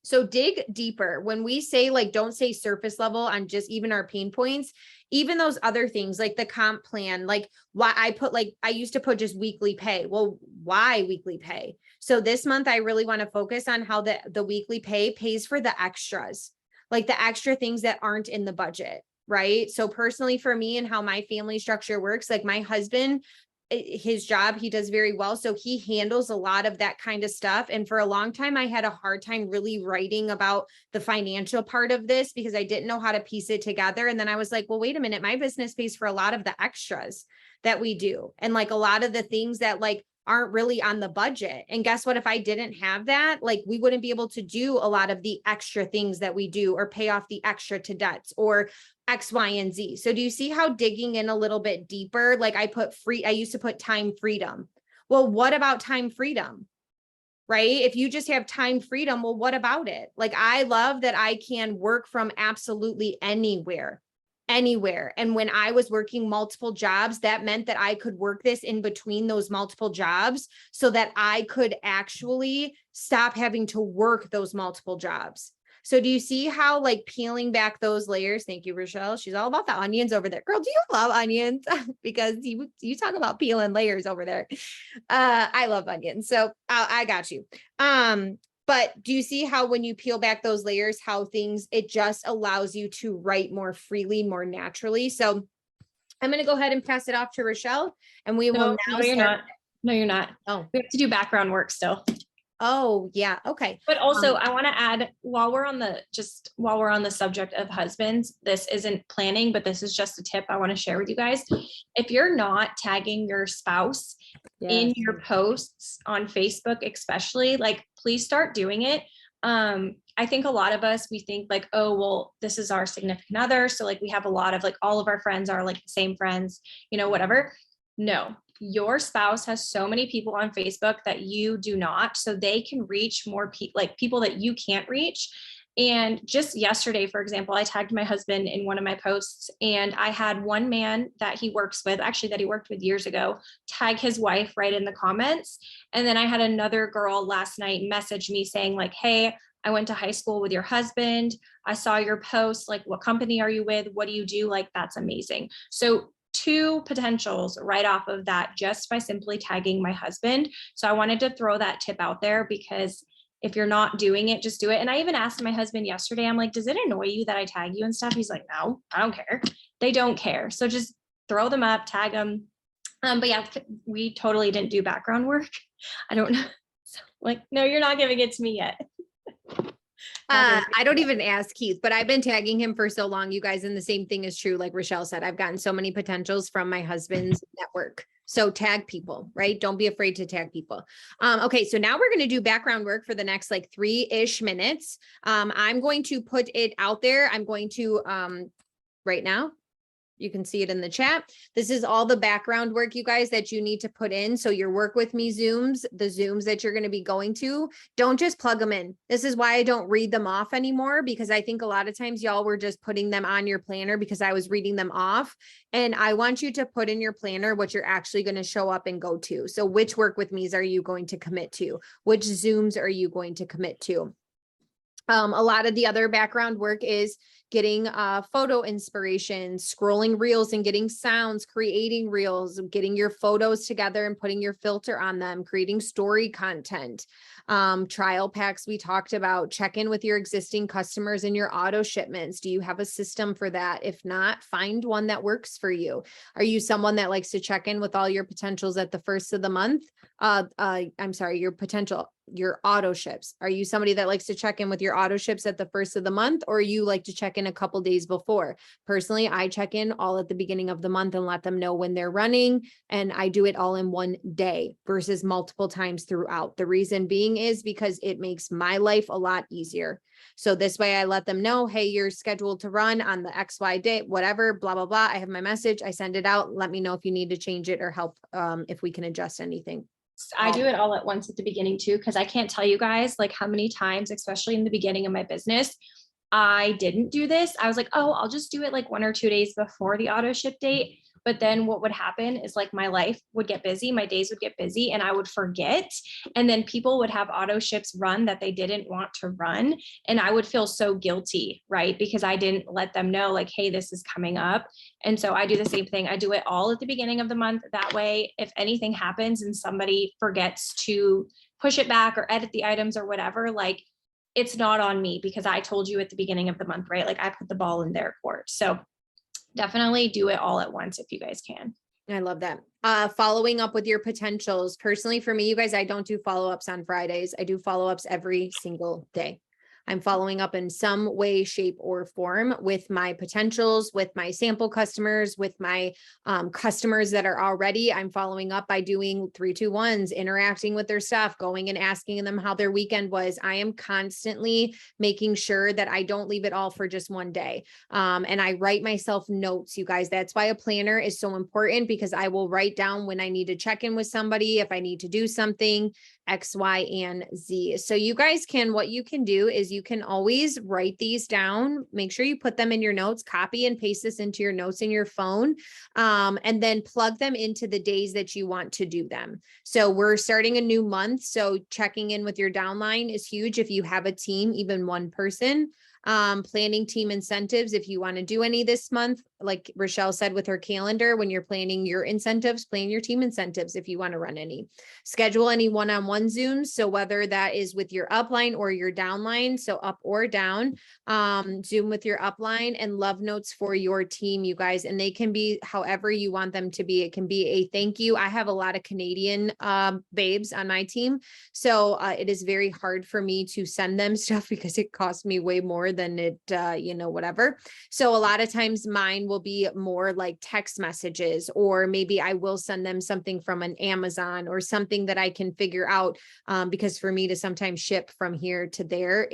So dig deeper. When we say like, don't say surface level on just even our pain points, even those other things like the comp plan, like why I used to put just weekly pay. Well, why weekly pay? So this month, I really want to focus on how the weekly pay pays for the extras, like the extra things that aren't in the budget. Right. So personally for me and how my family structure works, like my husband, his job, he does very well. So he handles a lot of that kind of stuff. And for a long time, I had a hard time really writing about the financial part of this because I didn't know how to piece it together. And then I was like, well, wait a minute, my business pays for a lot of the extras that we do. And like a lot of the things that like aren't really on the budget. And guess what? If I didn't have that, like we wouldn't be able to do a lot of the extra things that we do or pay off the extra to debts or X, Y, and Z. So do you see how digging in a little bit deeper, like I used to put time freedom. Well, what about time freedom? Right? If you just have time freedom, well, what about it? Like, I love that I can work from absolutely anywhere. And when I was working multiple jobs, that meant that I could work this in between those multiple jobs so that I could actually stop having to work those multiple jobs. So do you see how like peeling back those layers? Thank you, Rochelle. She's all about the onions over there. Girl, do you love onions? Because you talk about peeling layers over there. I love onions. So I got you. But do you see how when you peel back those layers, how it just allows you to write more freely, more naturally. So I'm going to go ahead and pass it off to Rochelle and we will now you're not. No, you're not. Oh, we have to do background work still. Oh, yeah. Okay. But also I want to add while we're on the subject of husbands, this isn't planning, but this is just a tip I want to share with you guys. If you're not tagging your spouse in your posts on Facebook, especially, like, please start doing it. I think a lot of us, we think like, oh, well, this is our significant other. So like we have a lot of like all of our friends are like the same friends, whatever. No, your spouse has so many people on Facebook that you do not, so they can reach more people, like people that you can't reach. And just yesterday, for example, I tagged my husband in one of my posts, and I had one man that he works with, actually that he worked with years ago, tag his wife right in the comments. And then I had another girl last night message me saying like, hey, I went to high school with your husband. I saw your post. Like, what company are you with? What do you do? Like, that's amazing. So 2 potentials right off of that, just by simply tagging my husband. So I wanted to throw that tip out there, because if you're not doing it, just do it. And I even asked my husband yesterday, I'm like, does it annoy you that I tag you and stuff? He's like, no, I don't care. They don't care. So just throw them up, tag them. But yeah, we totally didn't do background work. I don't know. So, like, no, you're not giving it to me yet. I don't even ask Keith, but I've been tagging him for so long, you guys, and the same thing is true. Like Rochelle said, I've gotten so many potentials from my husband's network. So tag people, right? Don't be afraid to tag people. Okay. So now we're going to do background work for the next like 3-ish minutes. I'm going to put it out there. I'm going to, right now, you can see it in the chat. This is all the background work, you guys, that you need to put in. So your work with me Zooms, the Zooms that you're going to be going to, don't just plug them in. This is why I don't read them off anymore, because I think a lot of times y'all were just putting them on your planner because I was reading them off. And I want you to put in your planner what you're actually going to show up and go to. So which work with me's are you going to commit to? Which Zooms are you going to commit to? A lot of the other background work is getting photo inspiration, scrolling reels and getting sounds, creating reels, getting your photos together and putting your filter on them, creating story content, trial packs. We talked about check in with your existing customers and your auto shipments. Do you have a system for that? If not, find one that works for you. Are you someone that likes to check in with all your potentials at the first of the month? I'm sorry, your auto ships. Are you somebody that likes to check in with your auto ships at the first of the month, or you like to check in a couple days before? Personally, I check in all at the beginning of the month and let them know when they're running. And I do it all in one day versus multiple times throughout. The reason being is because it makes my life a lot easier. So this way I let them know, hey, you're scheduled to run on the XY date, whatever, blah, blah, blah. I have my message. I send it out. Let me know if you need to change it or help if we can adjust anything. I do it all at once at the beginning too, because I can't tell you guys like how many times, especially in the beginning of my business, I didn't do this. I was like, oh, I'll just do it like 1 or 2 days before the auto ship date. But then what would happen is like my life would get busy, my days would get busy, and I would forget. And then people would have auto ships run that they didn't want to run. And I would feel so guilty, right? Because I didn't let them know like, hey, this is coming up. And so I do the same thing. I do it all at the beginning of the month. That way, if anything happens and somebody forgets to push it back or edit the items or whatever, like it's not on me because I told you at the beginning of the month, right? Like I put the ball in their court. So definitely do it all at once if you guys can. I love that. Following up with your potentials. Personally, for me, you guys, I don't do follow-ups on Fridays. I do follow-ups every single day. I'm following up in some way, shape, or form with my potentials, with my sample customers, with my customers that are already. I'm following up by doing 3-2-1s, interacting with their stuff, going and asking them how their weekend was. I am constantly making sure that I don't leave it all for just one day. And I write myself notes, you guys. That's why a planner is so important, because I will write down when I need to check in with somebody, if I need to do something, X, Y, and Z. So you guys can, what you can do is you can always write these down. Make sure you put them in your notes, copy and paste this into your notes in your phone, and then plug them into the days that you want to do them. So we're starting a new month. So checking in with your downline is huge. If you have a team, even one person, planning team incentives. If you want to do any this month, like Rochelle said with her calendar, when you're planning your incentives, plan your team incentives if you want to run any. Schedule any one-on-one Zooms. So whether that is with your upline or your downline, so up or down, Zoom with your upline, and love notes for your team, you guys. And they can be however you want them to be. It can be a thank you. I have a lot of Canadian babes on my team. So it is very hard for me to send them stuff because it costs me way more than it, whatever. So a lot of times mine will be more like text messages, or maybe I will send them something from an Amazon or something that I can figure out. Because for me to sometimes ship from here to there,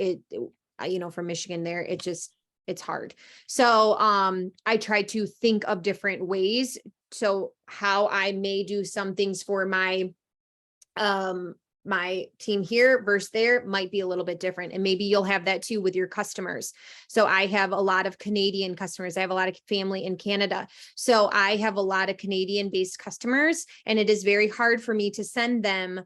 from Michigan there, it's hard. So I try to think of different ways. So how I may do some things for my my team here versus there might be a little bit different. And maybe you'll have that too with your customers. So I have a lot of Canadian customers. I have a lot of family in Canada. So I have a lot of Canadian based customers, and it is very hard for me to send them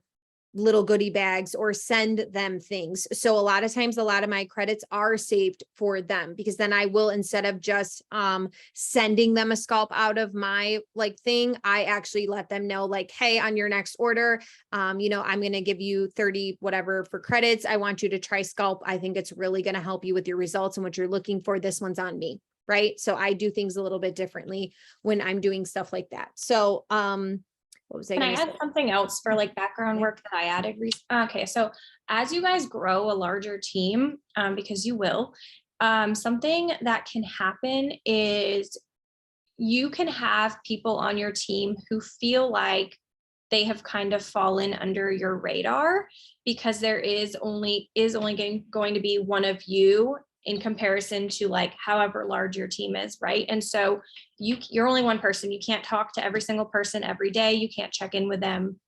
little goodie bags or send them things. So a lot of times, a lot of my credits are saved for them, because then I will, instead of just sending them a scalp out of my like thing, I actually let them know like, hey, on your next order, I'm going to give you 30 whatever for credits. I want you to try scalp. I think it's really going to help you with your results and what you're looking for. This one's on me. Right. So I do things a little bit differently when I'm doing stuff like that. So, what was I Can I going to add say? something else for like background work that I added? Okay, so as you guys grow a larger team, because you will, something that can happen is you can have people on your team who feel like they have kind of fallen under your radar because there is only going to be one of you in comparison to like however large your team is, right? And so you're only one person. You can't talk to every single person every day. You can't check in with them.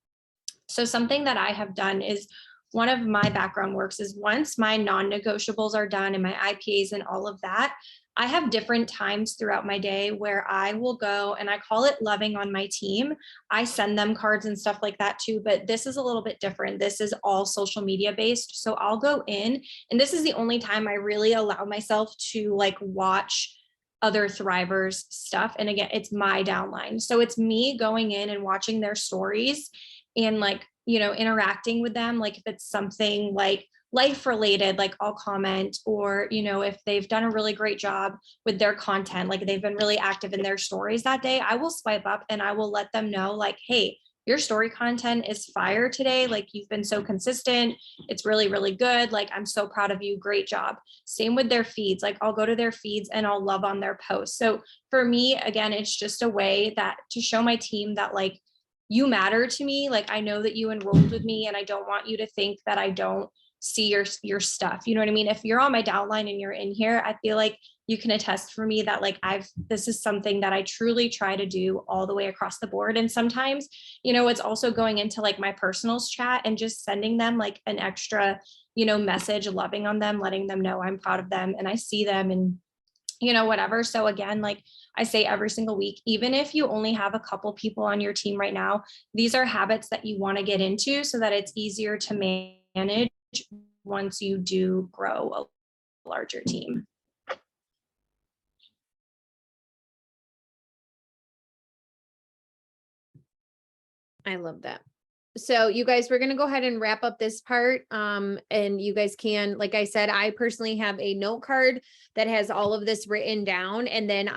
So something that I have done is, one of my background works is, once my non-negotiables are done and my IPAs and all of that, I have different times throughout my day where I will go, and I call it loving on my team. I send them cards and stuff like that too, but this is a little bit different. This is all social media based. So I'll go in, and this is the only time I really allow myself to like watch other Thrivers stuff. And again, it's my downline. So it's me going in and watching their stories and like, interacting with them. Like if it's something like life related, like I'll comment, or, if they've done a really great job with their content, like they've been really active in their stories that day, I will swipe up and I will let them know like, hey, your story content is fire today. Like you've been so consistent. It's really, really good. Like, I'm so proud of you. Great job. Same with their feeds. Like I'll go to their feeds and I'll love on their posts. So for me, again, it's just a way that to show my team that like, you matter to me. Like, I know that you enrolled with me and I don't want you to think that I don't see your stuff. You know what I mean? If you're on my downline and you're in here, I feel like you can attest for me that like this is something that I truly try to do all the way across the board. And sometimes, it's also going into like my personals chat and just sending them like an extra, message, loving on them, letting them know I'm proud of them and I see them and, whatever. So again, like I say every single week, even if you only have a couple people on your team right now, these are habits that you want to get into so that it's easier to manage once you do grow a larger team. I love that. So you guys, we're going to go ahead and wrap up this part. And you guys can, like I said, I personally have a note card that has all of this written down. And then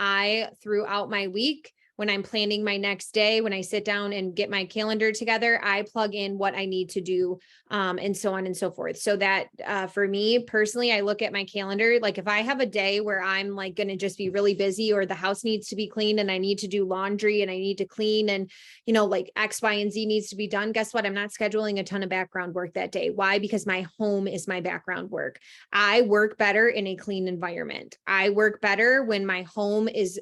throughout my week, when I'm planning my next day, when I sit down and get my calendar together, I plug in what I need to do, and so on and so forth. So that for me personally, I look at my calendar. Like if I have a day where I'm like going to just be really busy, or the house needs to be cleaned and I need to do laundry and I need to clean and, like X, Y, and Z needs to be done. Guess what? I'm not scheduling a ton of background work that day. Why? Because my home is my background work. I work better in a clean environment. I work better when my home is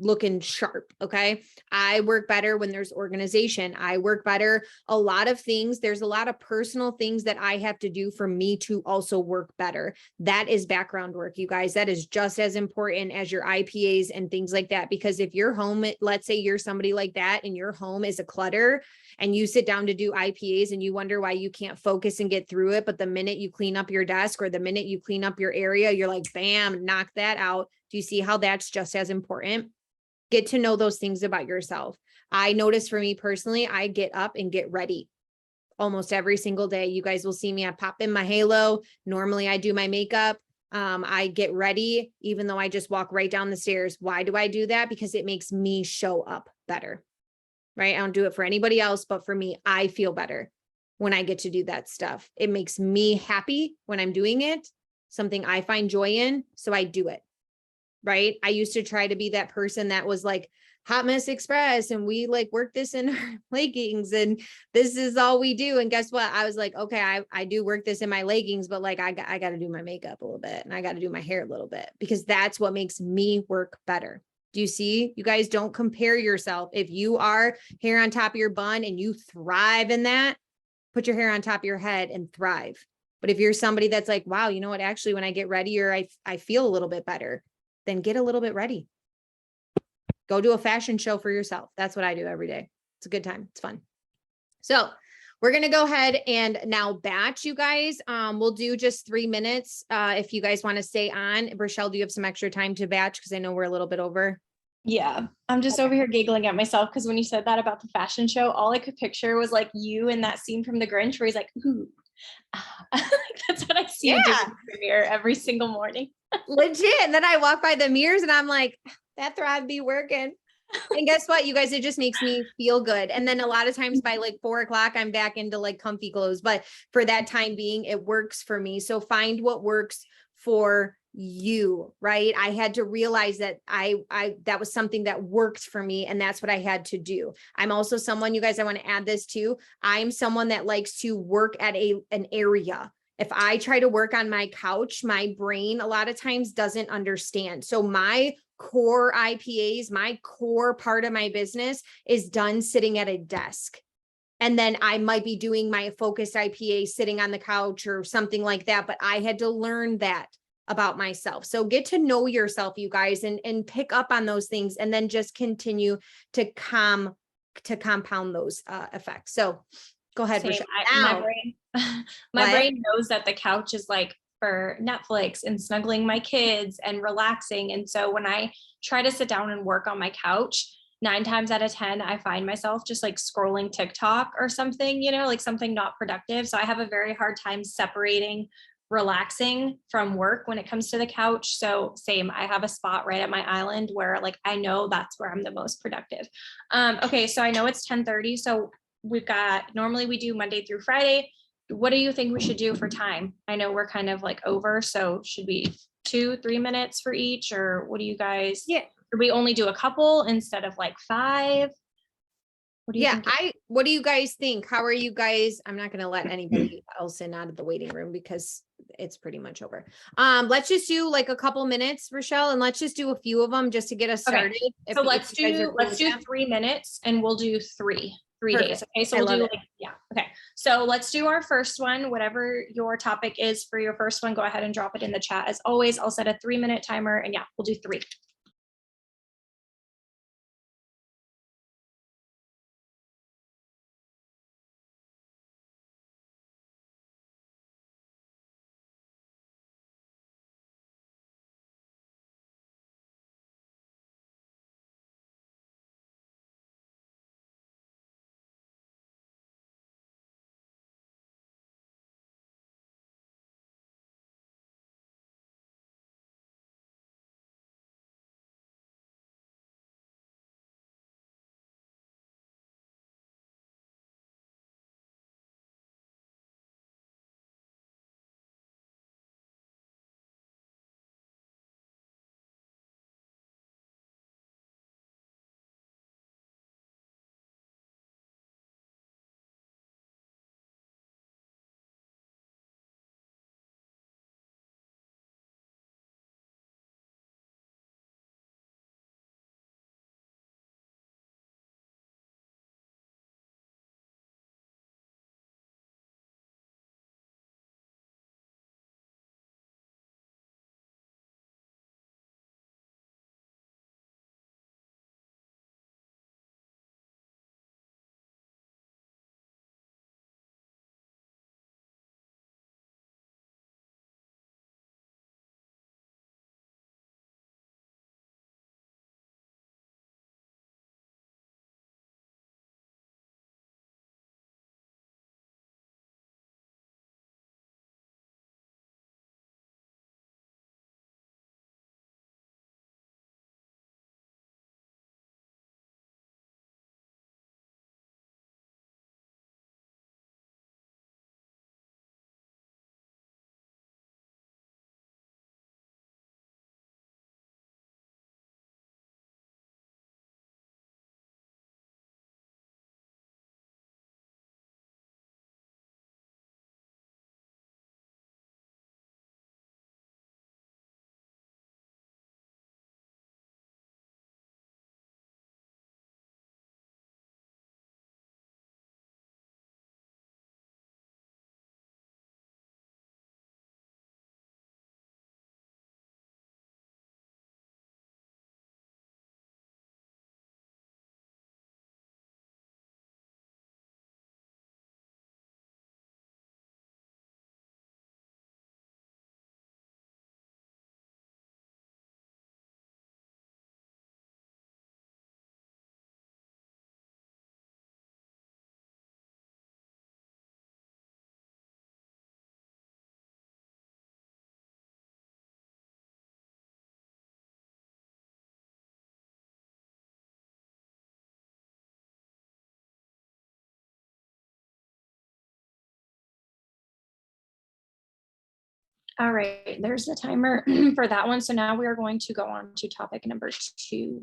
looking sharp. Okay. I work better when there's organization. I work better. A lot of things. There's a lot of personal things that I have to do for me to also work better. That is background work, you guys. That is just as important as your IPAs and things like that. Because if your home, let's say you're somebody like that and your home is a clutter and you sit down to do IPAs and you wonder why you can't focus and get through it. But the minute you clean up your desk or the minute you clean up your area, you're like, bam, knock that out. Do you see how that's just as important? Get to know those things about yourself. I notice for me personally, I get up and get ready almost every single day. You guys will see me, I pop in my halo. Normally I do my makeup. I get ready, even though I just walk right down the stairs. Why do I do that? Because it makes me show up better, right? I don't do it for anybody else, but for me, I feel better when I get to do that stuff. It makes me happy when I'm doing it, something I find joy in. So I do it. Right. I used to try to be that person that was like Hot Mess Express and we like work this in our leggings and this is all we do. And guess what? I was like, okay, I do work this in my leggings, but like, I got to do my makeup a little bit and I got to do my hair a little bit because that's what makes me work better. Do you see? You guys don't compare yourself. If you are hair on top of your bun and you thrive in that, put your hair on top of your head and thrive. But if you're somebody that's like, wow, you know what, actually, when I get ready or I feel a little bit better, then get a little bit ready. Go do a fashion show for yourself. That's what I do every day. It's a good time. It's fun. So we're going to go ahead and now batch, you guys. We'll do just 3 minutes. If you guys want to stay on. Rochelle, do you have some extra time to batch? Because I know we're a little bit over. Yeah, I'm just over here giggling at myself because when you said that about the fashion show, all I could picture was like you in that scene from The Grinch where he's like, ooh. That's what I see you doing in the mirror every single morning. Legit. And then I walk by the mirrors and I'm like, that thrive be working. And guess what, you guys, it just makes me feel good. And then a lot of times by like 4 o'clock, I'm back into like comfy clothes. But for that time being, it works for me. So find what works for you, right? I had to realize that that was something that worked for me. And that's what I had to do. I'm also someone, you guys, I want to add this too. I'm someone that likes to work at an area. If I try to work on my couch, my brain a lot of times doesn't understand. So my core IPAs, my core part of my business is done sitting at a desk. And then I might be doing my focused IPA sitting on the couch or something like that. But I had to learn that about myself. So get to know yourself, you guys, and pick up on those things and then just continue to compound those effects. So go ahead, Rochelle. My brain knows that the couch is like for Netflix and snuggling my kids and relaxing. And so when I try to sit down and work on my couch, 9 times out of 10, I find myself just like scrolling TikTok or something, like something not productive. So I have a very hard time separating relaxing from work when it comes to the couch. So same, I have a spot right at my island where like, I know that's where I'm the most productive. Okay. So I know it's 10:30. So normally we do Monday through Friday. What do you think we should do for time? I know we're kind of like over, so should we 2-3 minutes for each, or what do you guys? Yeah. Should we only do a couple instead of like 5? What do you think? What do you guys think? How are you guys? I'm not going to let anybody else in out of the waiting room because it's pretty much over. Let's just do like a couple minutes, Rochelle, and let's just do a few of them just to get us started. Okay. So let's do 3 minutes and we'll do 3 days. Okay. So we'll do okay. So let's do our first one, whatever your topic is for your first one, go ahead and drop it in the chat. As always, I'll set a 3-minute timer and we'll do 3. All right, there's the timer for that one. So now we are going to go on to topic number 2.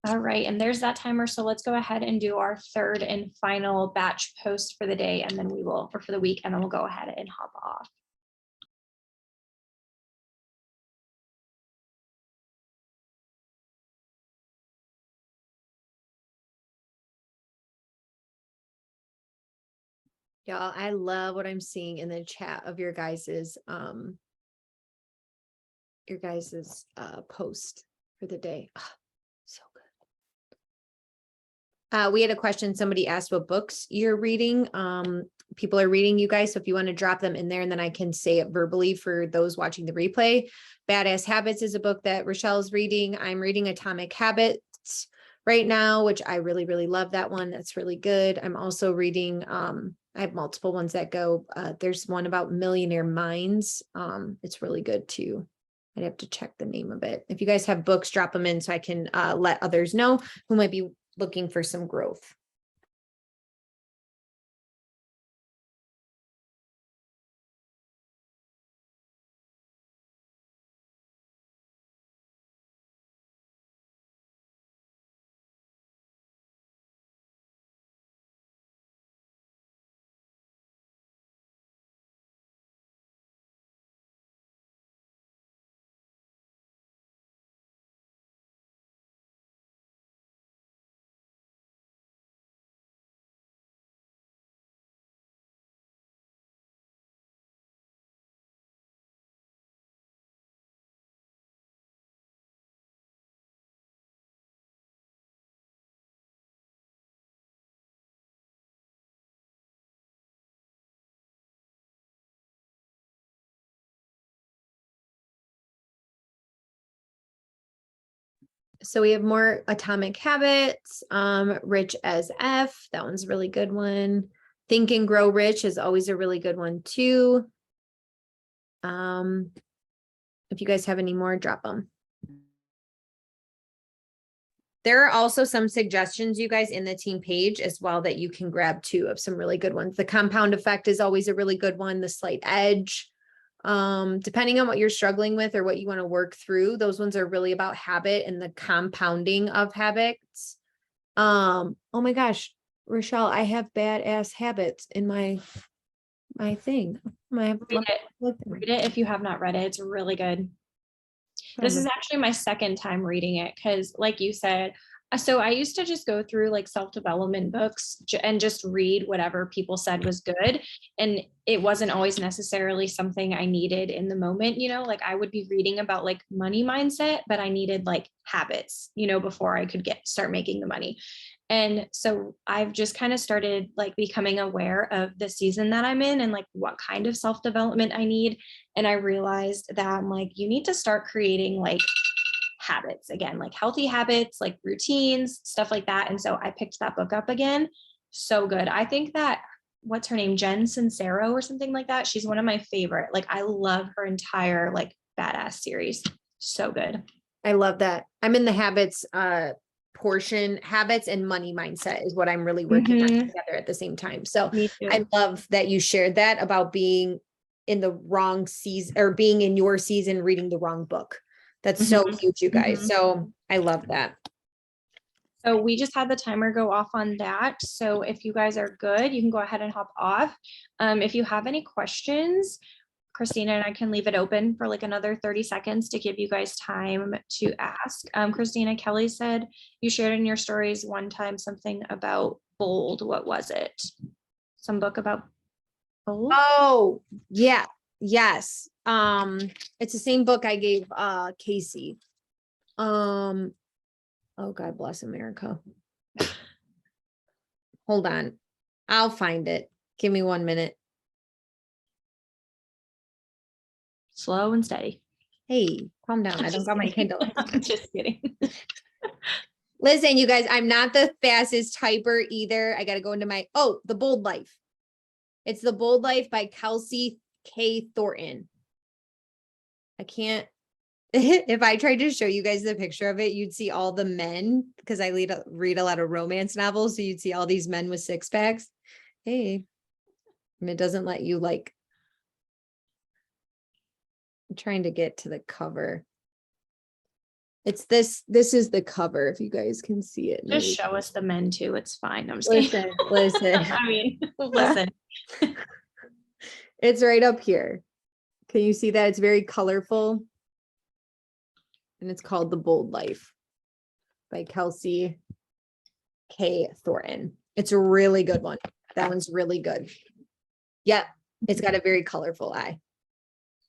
All right, and there's that timer. So let's go ahead and do our third and final batch post for the day, and then we will, or for the week, and then we'll go ahead and hop off. Y'all, I love what I'm seeing in the chat of your guys's post for the day. Ah, so good. We had a question. Somebody asked what books you're reading. People are reading, you guys. So if you want to drop them in there, and then I can say it verbally for those watching the replay. Badass Habits is a book that Rochelle's reading. I'm reading Atomic Habits right now, which I really, really love that one. That's really good. I'm also reading, I have multiple ones that go, there's one about Millionaire Minds. It's really good too. I'd have to check the name of it. If you guys have books, drop them in so I can let others know who might be looking for some growth. So we have more Atomic Habits, Rich as F. That one's a really good one. Think and Grow Rich is always a really good one too. If you guys have any more, drop them. There are also some suggestions, you guys, in the team page as well that you can grab too of some really good ones. The Compound Effect is always a really good one. The Slight Edge. Depending on what you're struggling with or what you want to work through, those ones are really about habit and the compounding of habits. Oh my gosh, Rochelle, I have badass habits in my thing. Read it if you have not read it. It's really good. This is actually my second time reading it because, like you said, so I used to just go through like self-development books and just read whatever people said was good. And it wasn't always necessarily something I needed in the moment, like I would be reading about like money mindset, but I needed like habits, before I could start making the money. And so I've just kind of started like becoming aware of the season that I'm in and like what kind of self-development I need. And I realized that I'm like, you need to start creating like habits again, like healthy habits, like routines, stuff like that. And so I picked that book up again. So good. I think that, what's her name? Jen Sincero or something like that. She's one of my favorite. Like I love her entire like badass series. So good. I love that. I'm in the habits portion. Habits and money mindset is what I'm really working on together at the same time. So I love that you shared that about being in the wrong season or being in your season reading the wrong book. That's so huge, you guys. So I love that. So we just had the timer go off on that. So if you guys are good, you can go ahead and hop off. If you have any questions, Christina and I can leave it open for like another 30 seconds to give you guys time to ask. Christina, Kelly said you shared in your stories one time something about bold. What was it? Some book about bold? Oh, yeah. Yes. It's the same book I gave Casey. Oh, God bless America. Hold on. I'll find it. Give me 1 minute. Slow and steady. Hey, calm down. I don't got my Kindle. Just kidding. Listen, you guys, I'm not the fastest typer either. I got to go into The Bold Life. It's The Bold Life by Kelsey K. Thornton. I can't, if I tried to show you guys the picture of it, you'd see all the men, because I read a lot of romance novels. So you'd see all these men with six packs. Hey, and it doesn't let you like, I'm trying to get to the cover. It's this is the cover. If you guys can see it. Just show us the men too. It's fine. I'm just kidding. Listen. I mean, listen. It's right up here. Can you see that? It's very colorful. And it's called The Bold Life by Kelsey K. Thornton. It's a really good one. That one's really good. Yeah, it's got a very colorful eye.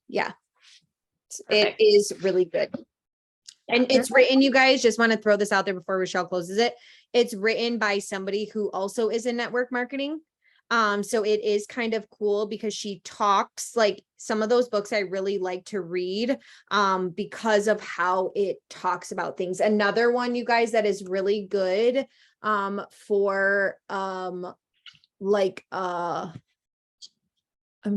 Yeah, it is really good. And it's written, you guys, just want to throw this out there before Rochelle closes it. It's written by somebody who also is in network marketing. So it is kind of cool because she talks like some of those books I really like to read because of how it talks about things. Another one, you guys, that is really good for I'm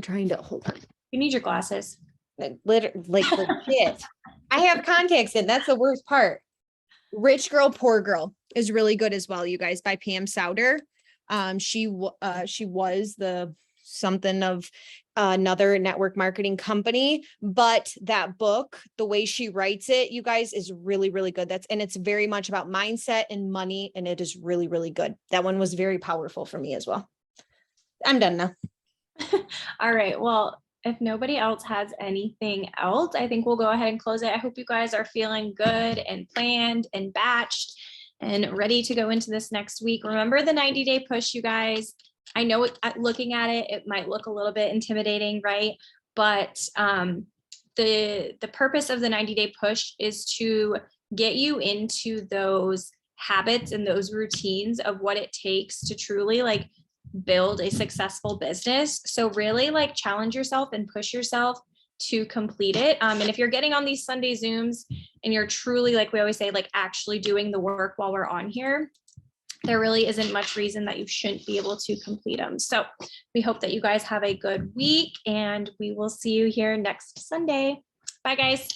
trying to hold on. You need your glasses. Legit. I have contacts in. That's the worst part. Rich Girl, Poor Girl is really good as well, you guys, by Pam Souder. She was the something of another network marketing company, but that book, the way she writes it, you guys, is really, really good. It's very much about mindset and money, and it is really, really good. That one was very powerful for me as well. I'm done now. All right. Well, if nobody else has anything else, I think we'll go ahead and close it. I hope you guys are feeling good and planned and batched and ready to go into this next week. Remember the 90-day push, you guys. I know looking at it, it might look a little bit intimidating, right? But the purpose of the 90-day push is to get you into those habits and those routines of what it takes to truly like build a successful business. So really like challenge yourself and push yourself to complete it. And if you're getting on these Sunday Zooms, and you're truly, like we always say, like actually doing the work while we're on here, there really isn't much reason that you shouldn't be able to complete them. So we hope that you guys have a good week, and we will see you here next Sunday. Bye, guys.